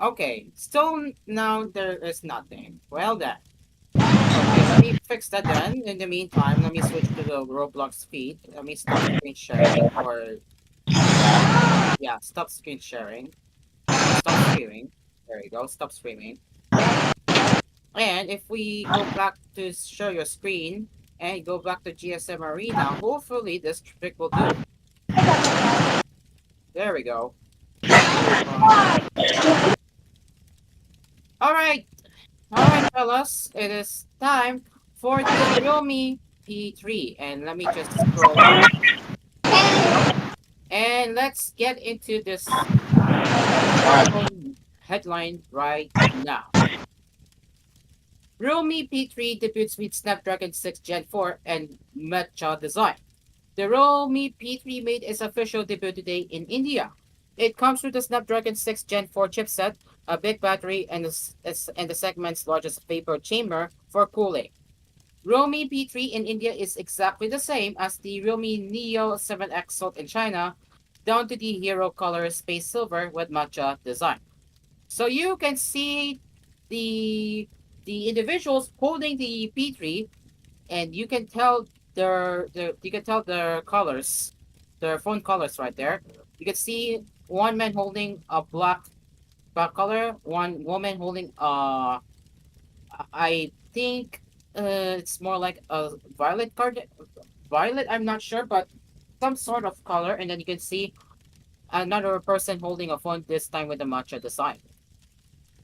Okay, still now there is nothing. Well then. Okay, let me fix that then. In the meantime, let me switch to the Roblox feed. Let me stop screen sharing or yeah, stop screen sharing or stop streaming. There you go, stop streaming. And if we go back to share your screen and go back to GSM Arena, hopefully this trick will do. There we go. Move on. All right, all right, fellas. It is time for the Realme P3. And let me just scroll up. There we go. And let's get into this smartphone headline right now. Realme P3 debuts with Snapdragon 6 Gen 4 and Matcha design. The Realme P3 made its official debut today in India. It comes with the Snapdragon 6 Gen 4 chipset, a big battery, and the segment's largest vapor chamber for cooling. Realme P3 in India is exactly the same as the Realme Neo 7X sold in China, down to the hero color space silver with matcha design. So you can see the individuals holding the P3, and you can tell their colors, their phone colors right there. You can see one man holding a black color, one woman holding I think it's more like a violet. I'm not sure, but some sort of color, and then you can see another person holding a phone this time with the matcha design.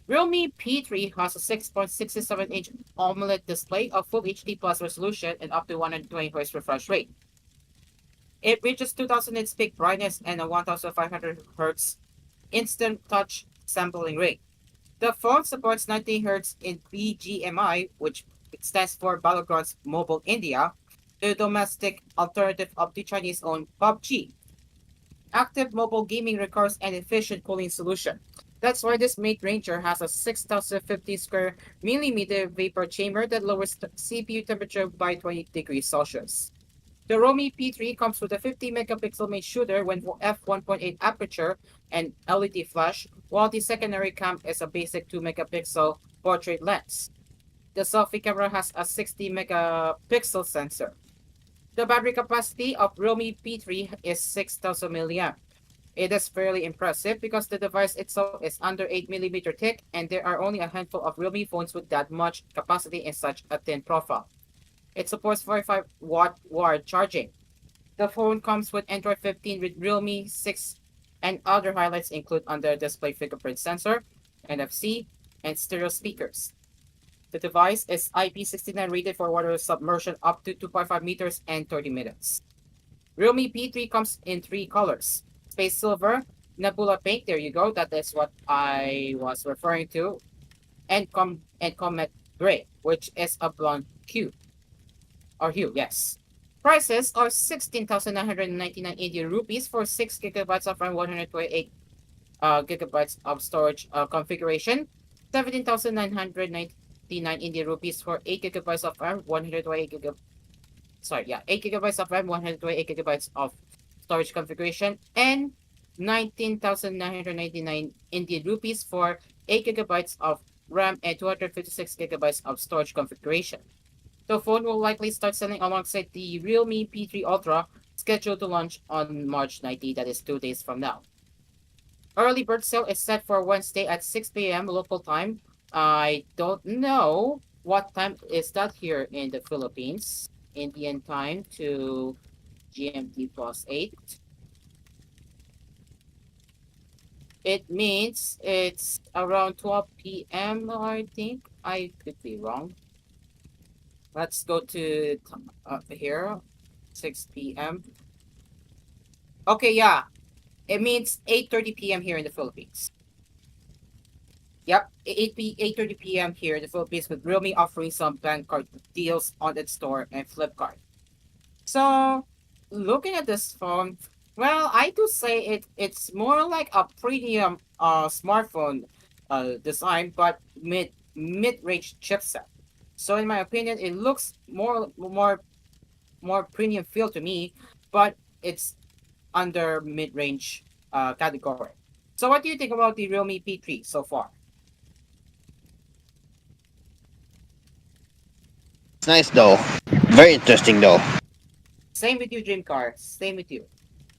Realme P3 has a 6.67-inch AMOLED display of Full HD Plus resolution and up to 120 Hz refresh rate. It reaches 2000 nits peak brightness and a 1500 Hz instant touch sampling rate. The phone supports 90 Hz in BGMI, which stands for Battlegrounds Mobile India, the domestic alternative of the Chinese-owned PUBG. Active mobile gaming requires an efficient cooling solution. That's why this mid-ranger has a 6050 square millimeter vapor chamber that lowers CPU temperature by 20 degrees Celsius. The Romi P3 comes with a 50 megapixel main shooter with f1.8 aperture and LED flash, while the secondary cam is a basic 2 megapixel portrait lens. The selfie camera has a 60 megapixel sensor. The battery capacity of Realme P3 is 6000 mAh. It is fairly impressive because the device itself is under 8 mm thick and there are only a handful of Realme phones with that much capacity in such a thin profile. It supports 45-watt wired charging. The phone comes with Android 15 with Realme 6, and other highlights include under display fingerprint sensor, NFC, and stereo speakers. The device is IP69 rated for water submersion up to 2.5 meters and 30 minutes. Realme P3 comes in three colors: Space Silver, Nebula Pink, there you go, that is what I was referring to, and Comet Gray, which is a blonde hue, yes. Prices are 16,999 Indian rupees for 6 gigabytes of RAM, 128 gigabytes of storage configuration, 17,999 Indian rupees for 8 gigabytes of RAM, 128 8 gigabytes of RAM, 128 gigabytes of storage configuration, and 19,999 Indian rupees for 8 gigabytes of RAM and 256 gigabytes of storage configuration. The phone will likely start selling alongside the Realme P3 Ultra, scheduled to launch on March 19, that is 2 days from now. Early bird sale is set for Wednesday at 6 p.m. local time. I don't know What time is that here in the Philippines? Indian time to GMT plus 8. It means it's around 12 p.m. I think. I could be wrong. Let's go to here, 6 p.m. Okay, yeah. It means 8:30 p.m. here in the Philippines. Yep, 8:30 p.m. here in the Philippines with Realme offering some bank card deals on its store and Flipkart. So, looking at this phone, well, I do say it's more like a premium smartphone design, but mid-range chipset. So, in my opinion, it looks more premium feel to me, but it's under mid-range category. So, what do you think about the Realme P3 so far? It's nice though. Very interesting though. Same with you, Dream Car. Same with you.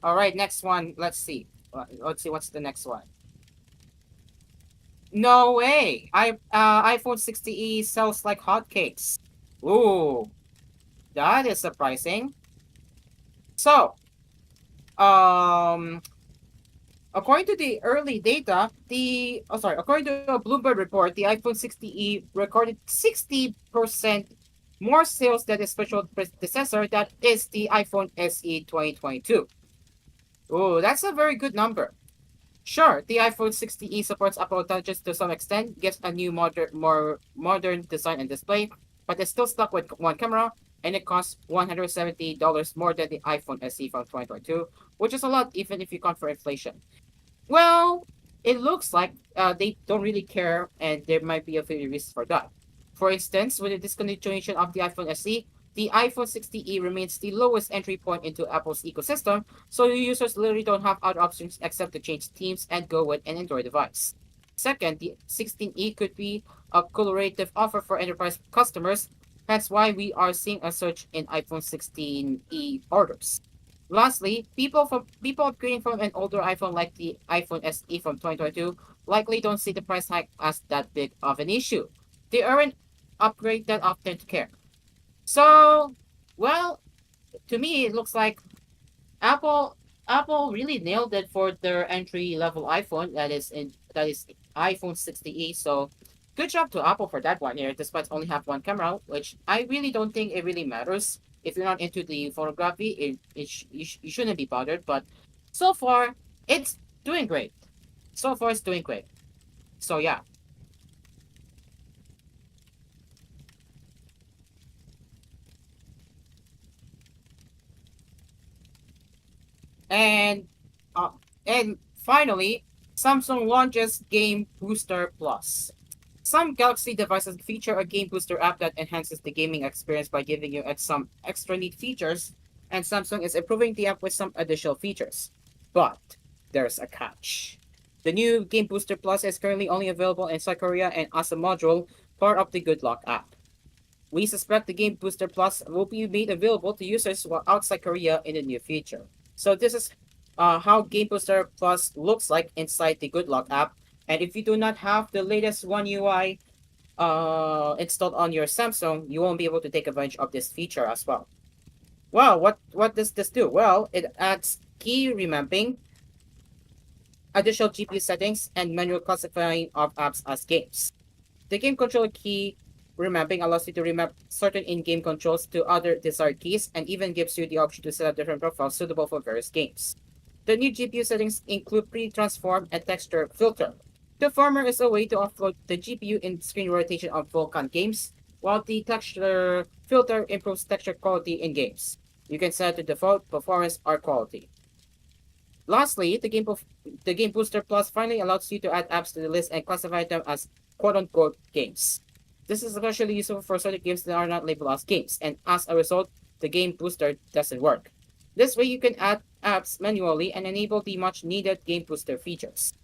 All right, next one. Let's see. Let's see what's the next one. No way! iPhone 60e sells like hotcakes. Ooh, that is surprising. So, um, according to the early data, according to a Bloomberg report, the iPhone 60e recorded 60% more sales than its special predecessor, that is the iPhone SE 2022. Ooh, that's a very good number. Sure, the iPhone 60e supports Apple Touches to some extent, gives a new more modern design and display, but it's still stuck with one camera, and it costs $170 more than the iPhone SE from 2022, which is a lot even if you count for inflation. Well, it looks like they don't really care, and there might be a few reasons for that. For instance, with the discontinuation of the iPhone SE, the iPhone 60e remains the lowest entry point into Apple's ecosystem, so users literally don't have other options except to change themes and go with an Android device. Second, the 16e could be a colorative offer for enterprise customers, hence why we are seeing a surge in iPhone 16e orders. Lastly, people upgrading from an older iPhone like the iPhone SE from 2022 likely don't see the price hike as that big of an issue. They aren't upgrade that often to care. So, well, to me it looks like Apple Apple really nailed it for their entry level iPhone that is iPhone 60e. So good job to Apple for that one here, despite only have one camera, which I really don't think it really matters. If you're not into the photography, you shouldn't be bothered. But so far, it's doing great. So far, it's doing great. So yeah, and uh, and finally, Samsung launches Game Booster Plus. Some Galaxy devices feature a Game Booster app that enhances the gaming experience by giving you some extra neat features, and Samsung is improving the app with some additional features. But there's a catch. The new Game Booster Plus is currently only available in South Korea and as a module, part of the Good Luck app. We suspect the Game Booster Plus will be made available to users while outside Korea in the near future. So this is how Game Booster Plus looks like inside the Good Luck app. And if you do not have the latest One UI installed on your Samsung, you won't be able to take advantage of this feature as well. Well, what does this do? Well, it adds key remapping, additional GPU settings, and manual classifying of apps as games. The game controller key remapping allows you to remap certain in-game controls to other desired keys and even gives you the option to set up different profiles suitable for various games. The new GPU settings include pre-transform and texture filter. The former is a way to offload the GPU in screen rotation of Vulkan games, while the texture filter improves texture quality in games. You can set the default performance or quality. Lastly, the Game Booster Plus finally allows you to add apps to the list and classify them as quote-unquote games. This is especially useful for certain games that are not labeled as games, and as a result, the Game Booster doesn't work. This way, you can add apps manually and enable the much needed Game Booster features.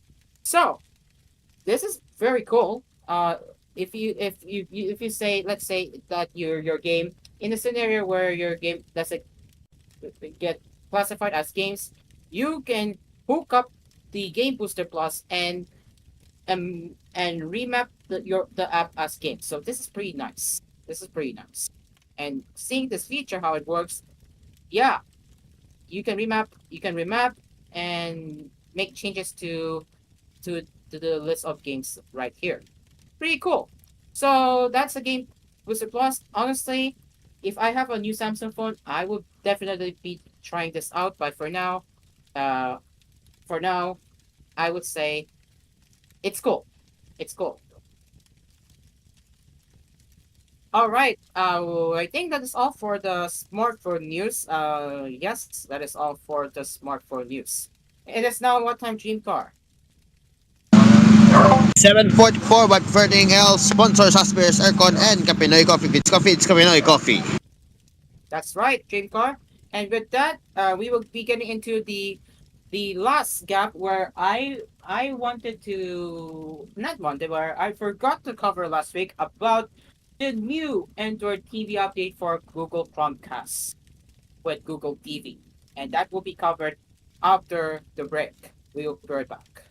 So, this is very cool. If you say, let's say that your game in a scenario where your game doesn't get classified as games, you can hook up the Game Booster Plus and and remap the app as games. So this is pretty nice. This is pretty nice. And seeing this feature how it works, yeah, you can remap and make changes to to the list of games right here. Pretty cool. So that's the game Booster Plus. Honestly, if I have a new Samsung phone, I would definitely be trying this out. But uh, for now, I would say it's cool. It's cool. All right. I think that is all for the smartphone news. Yes, that is all for the smartphone news. It is now what time, Dream Car? 7:44, but for anything else, sponsors Asphere's Aircon and Kapinoy Coffee. If it's coffee, it's Kapinoy Coffee. That's right, Dream Car. And with that, we will be getting into the last gap where I wanted to not wanted where I forgot to cover last week about the new Android TV update for Google Chromecast with Google TV, and that will be covered after the break. We will be right back.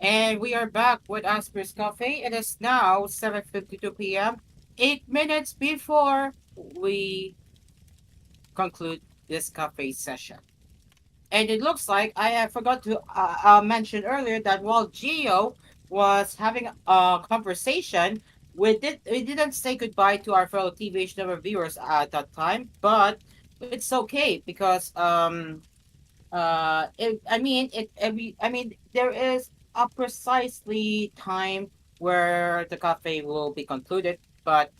And we are back with Asper's Cafe. It is now 7:52 p.m. 8 minutes before we conclude this cafe session. And it looks like I have forgot to mention earlier that while Gio was having a conversation, we didn't say goodbye to our fellow TVH number viewers at that time, but it's okay because I mean there is a precisely time where the cafe will be concluded, but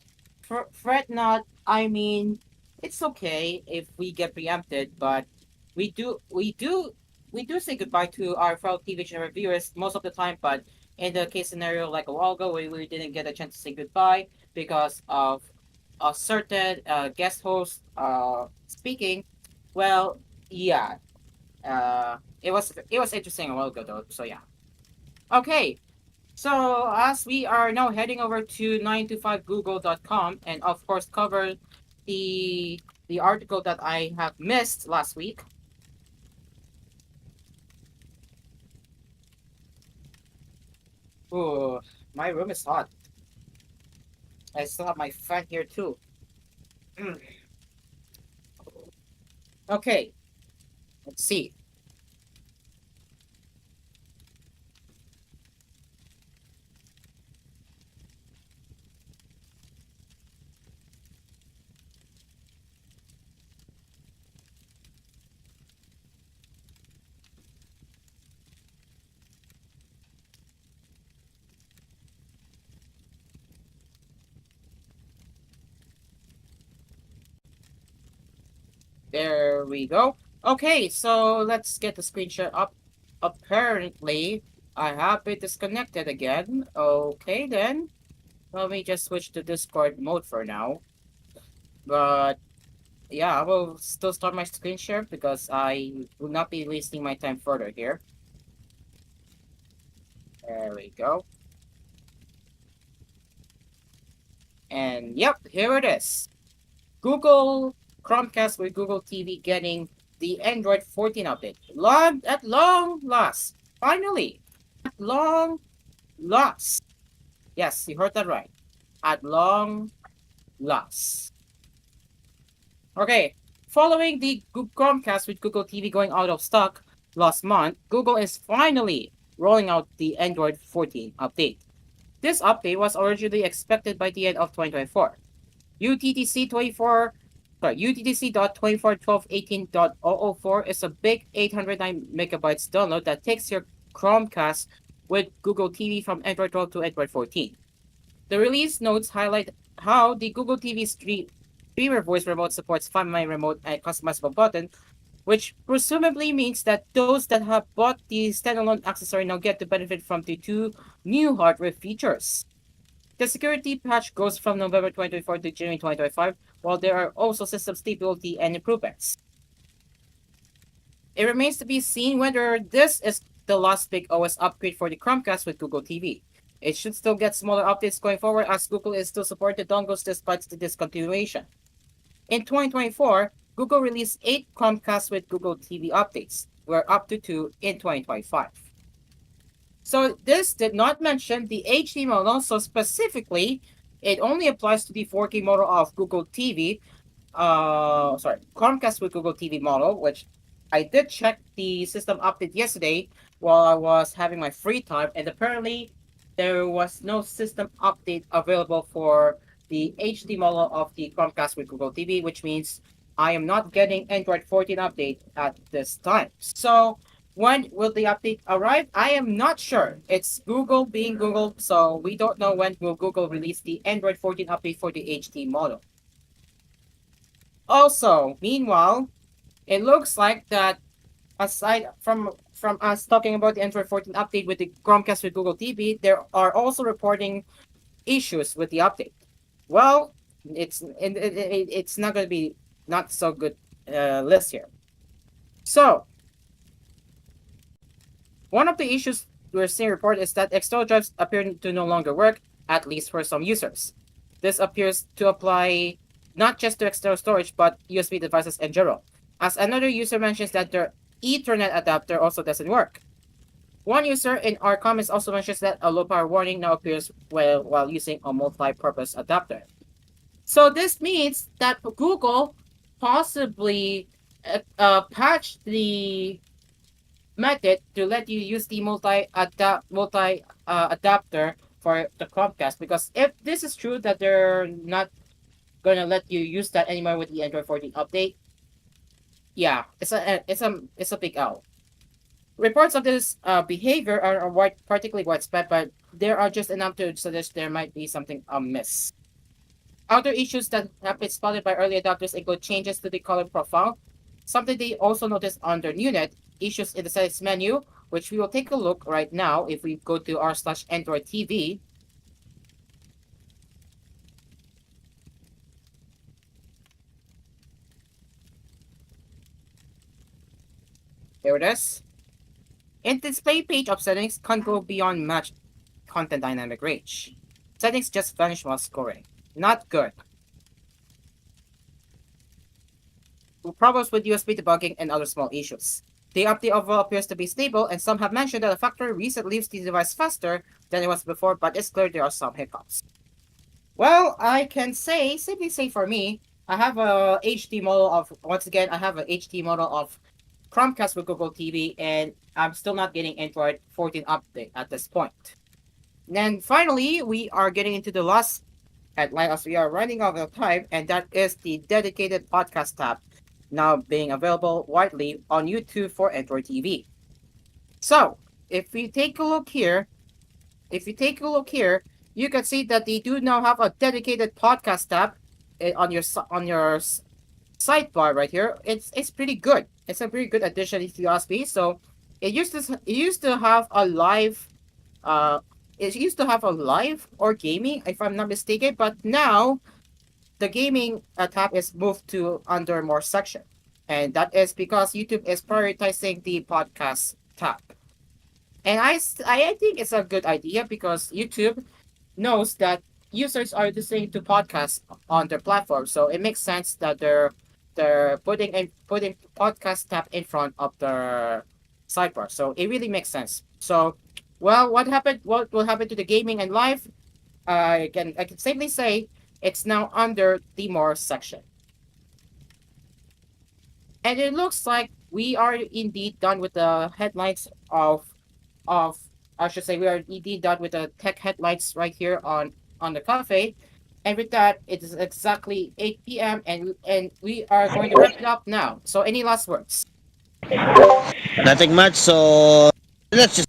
fret not. I mean, it's okay if we get preempted, but we do we do we do say goodbye to our fellow TV channel viewers most of the time, but in the case scenario like a while ago we didn't get a chance to say goodbye because of a certain guest host speaking. Well, yeah, it was interesting a while ago though. So yeah. Okay. So as we are now heading over to 925google.com and of course cover the the article that I have missed last week. Ooh, my room is hot. I still have my fan here too. Okay, let's see. There we go. Okay, so let's get the screenshot up. Apparently, I have it disconnected again. Okay, then. Let me just switch to Discord mode for now. But yeah, I will still start my screen share because I will not be wasting my time further here. There we go. And yep, here it is. Google Chromecast with Google TV getting the Android 14 update. At long last. Finally. At long last. Yes, you heard that right. At long last. Okay. Following the Chromecast with Google TV going out of stock last month, Google is finally rolling out the Android 14 update. This update was originally expected by the end of 2024. UTTC 24 UTTC.24.12.18.004 is a big 809 megabytes download that takes your Chromecast with Google TV from Android 12 to Android 14. The release notes highlight how the Google TV streamer voice remote supports Find My Remote and customizable button, which presumably means that those that have bought the standalone accessory now get to benefit from the two new hardware features. The security patch goes from November 2024 to January 2025, while there are also system stability and improvements. It remains to be seen whether this is the last big OS upgrade for the Chromecast with Google TV. It should still get smaller updates going forward as Google is still supporting dongles despite the discontinuation. In 2024, Google released 8 Chromecast with Google TV updates. We're up to 2 in 2025. So this did not mention the HD model, so specifically, it only applies to the 4K model of Google TV, Chromecast with Google TV model, which I did check the system update yesterday while I was having my free time, and apparently there was no system update available for the HD model of the Chromecast with Google TV, which means I am not getting Android 14 update at this time. So when will the update arrive? I am not sure. It's Google being Google, so we don't know when will Google release the Android 14 update for the HD model. Also, meanwhile, it looks like that aside from us talking about the Android 14 update with the Chromecast with Google TV, there are also reporting issues with the update. Well, it's not going to be not so good list here. So, one of the issues we're seeing reported is that external drives appear to no longer work, at least for some users. This appears to apply not just to external storage, but USB devices in general, as another user mentions that their Ethernet adapter also doesn't work. One user in our comments also mentions that a low power warning now appears while using a multi-purpose adapter. So this means that Google possibly patched the method to let you use the multi adapter for the Chromecast, because if this is true that they're not gonna let you use that anymore with the Android 14 update, yeah, it's a big L. Reports of this behavior are particularly widespread, but there are just enough to suggest there might be something amiss. Other issues that have been spotted by early adopters include changes to the color profile, something they also noticed on their new net, issues in the settings menu, which we will take a look right now if we go to r/Android TV. Here it is. In the display page of settings, can't go beyond match content dynamic range. Settings just vanish while scoring. Not good. Problems with USB debugging and other small issues. The update overall appears to be stable, and some have mentioned that a factory reset leaves the device faster than it was before, but it's clear there are some hiccups. Well, I can simply say for me, I have a HD model of, once again, I have a HD model of Chromecast with Google TV, and I'm still not getting Android 14 update at this point. Then finally, we are getting into the last headline as we are running out of time, and that is the dedicated podcast tab now being available widely on YouTube for Android TV. So, if you take a look here, you can see that they do now have a dedicated podcast tab on your sidebar right here. It's pretty good. It's a pretty good addition if you ask me. So, it used to have a live or gaming if I'm not mistaken, but now the gaming tab is moved to under more section, and that is because YouTube is prioritizing the podcast tab. And I think it's a good idea because YouTube knows that users are listening to podcasts on their platform, so it makes sense that they're putting podcast tab in front of their sidebar. So it really makes sense. So, well, what will happen to the gaming and live? I can safely say it's now under the more section. And it looks like we are indeed done with the headlines of I should say we are indeed done with the tech headlines right here on the cafe. And with that, it is exactly 8 p.m. and we are going to wrap it up now. So any last words? Nothing much, so let's just,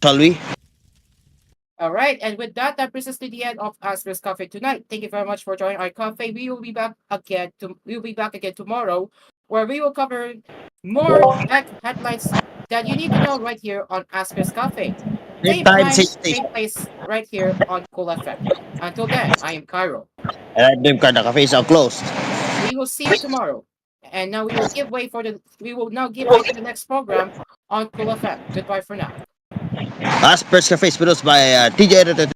shall we? All right, and with that, that brings us to the end of Asphere's Cafe tonight. Thank you very much for joining our cafe. We will be back again tomorrow, where we will cover more tech headlines that you need to know right here on Asphere's Cafe. Same Same time, same time, station. same place, right here on Cool FM. Until then, I am Cairo. And I dream card, the cafe is now closed. We will see you tomorrow. And now we will now give way to the next program on Cool FM. Goodbye for now. Asper's Cafe is produced by TJ Edited.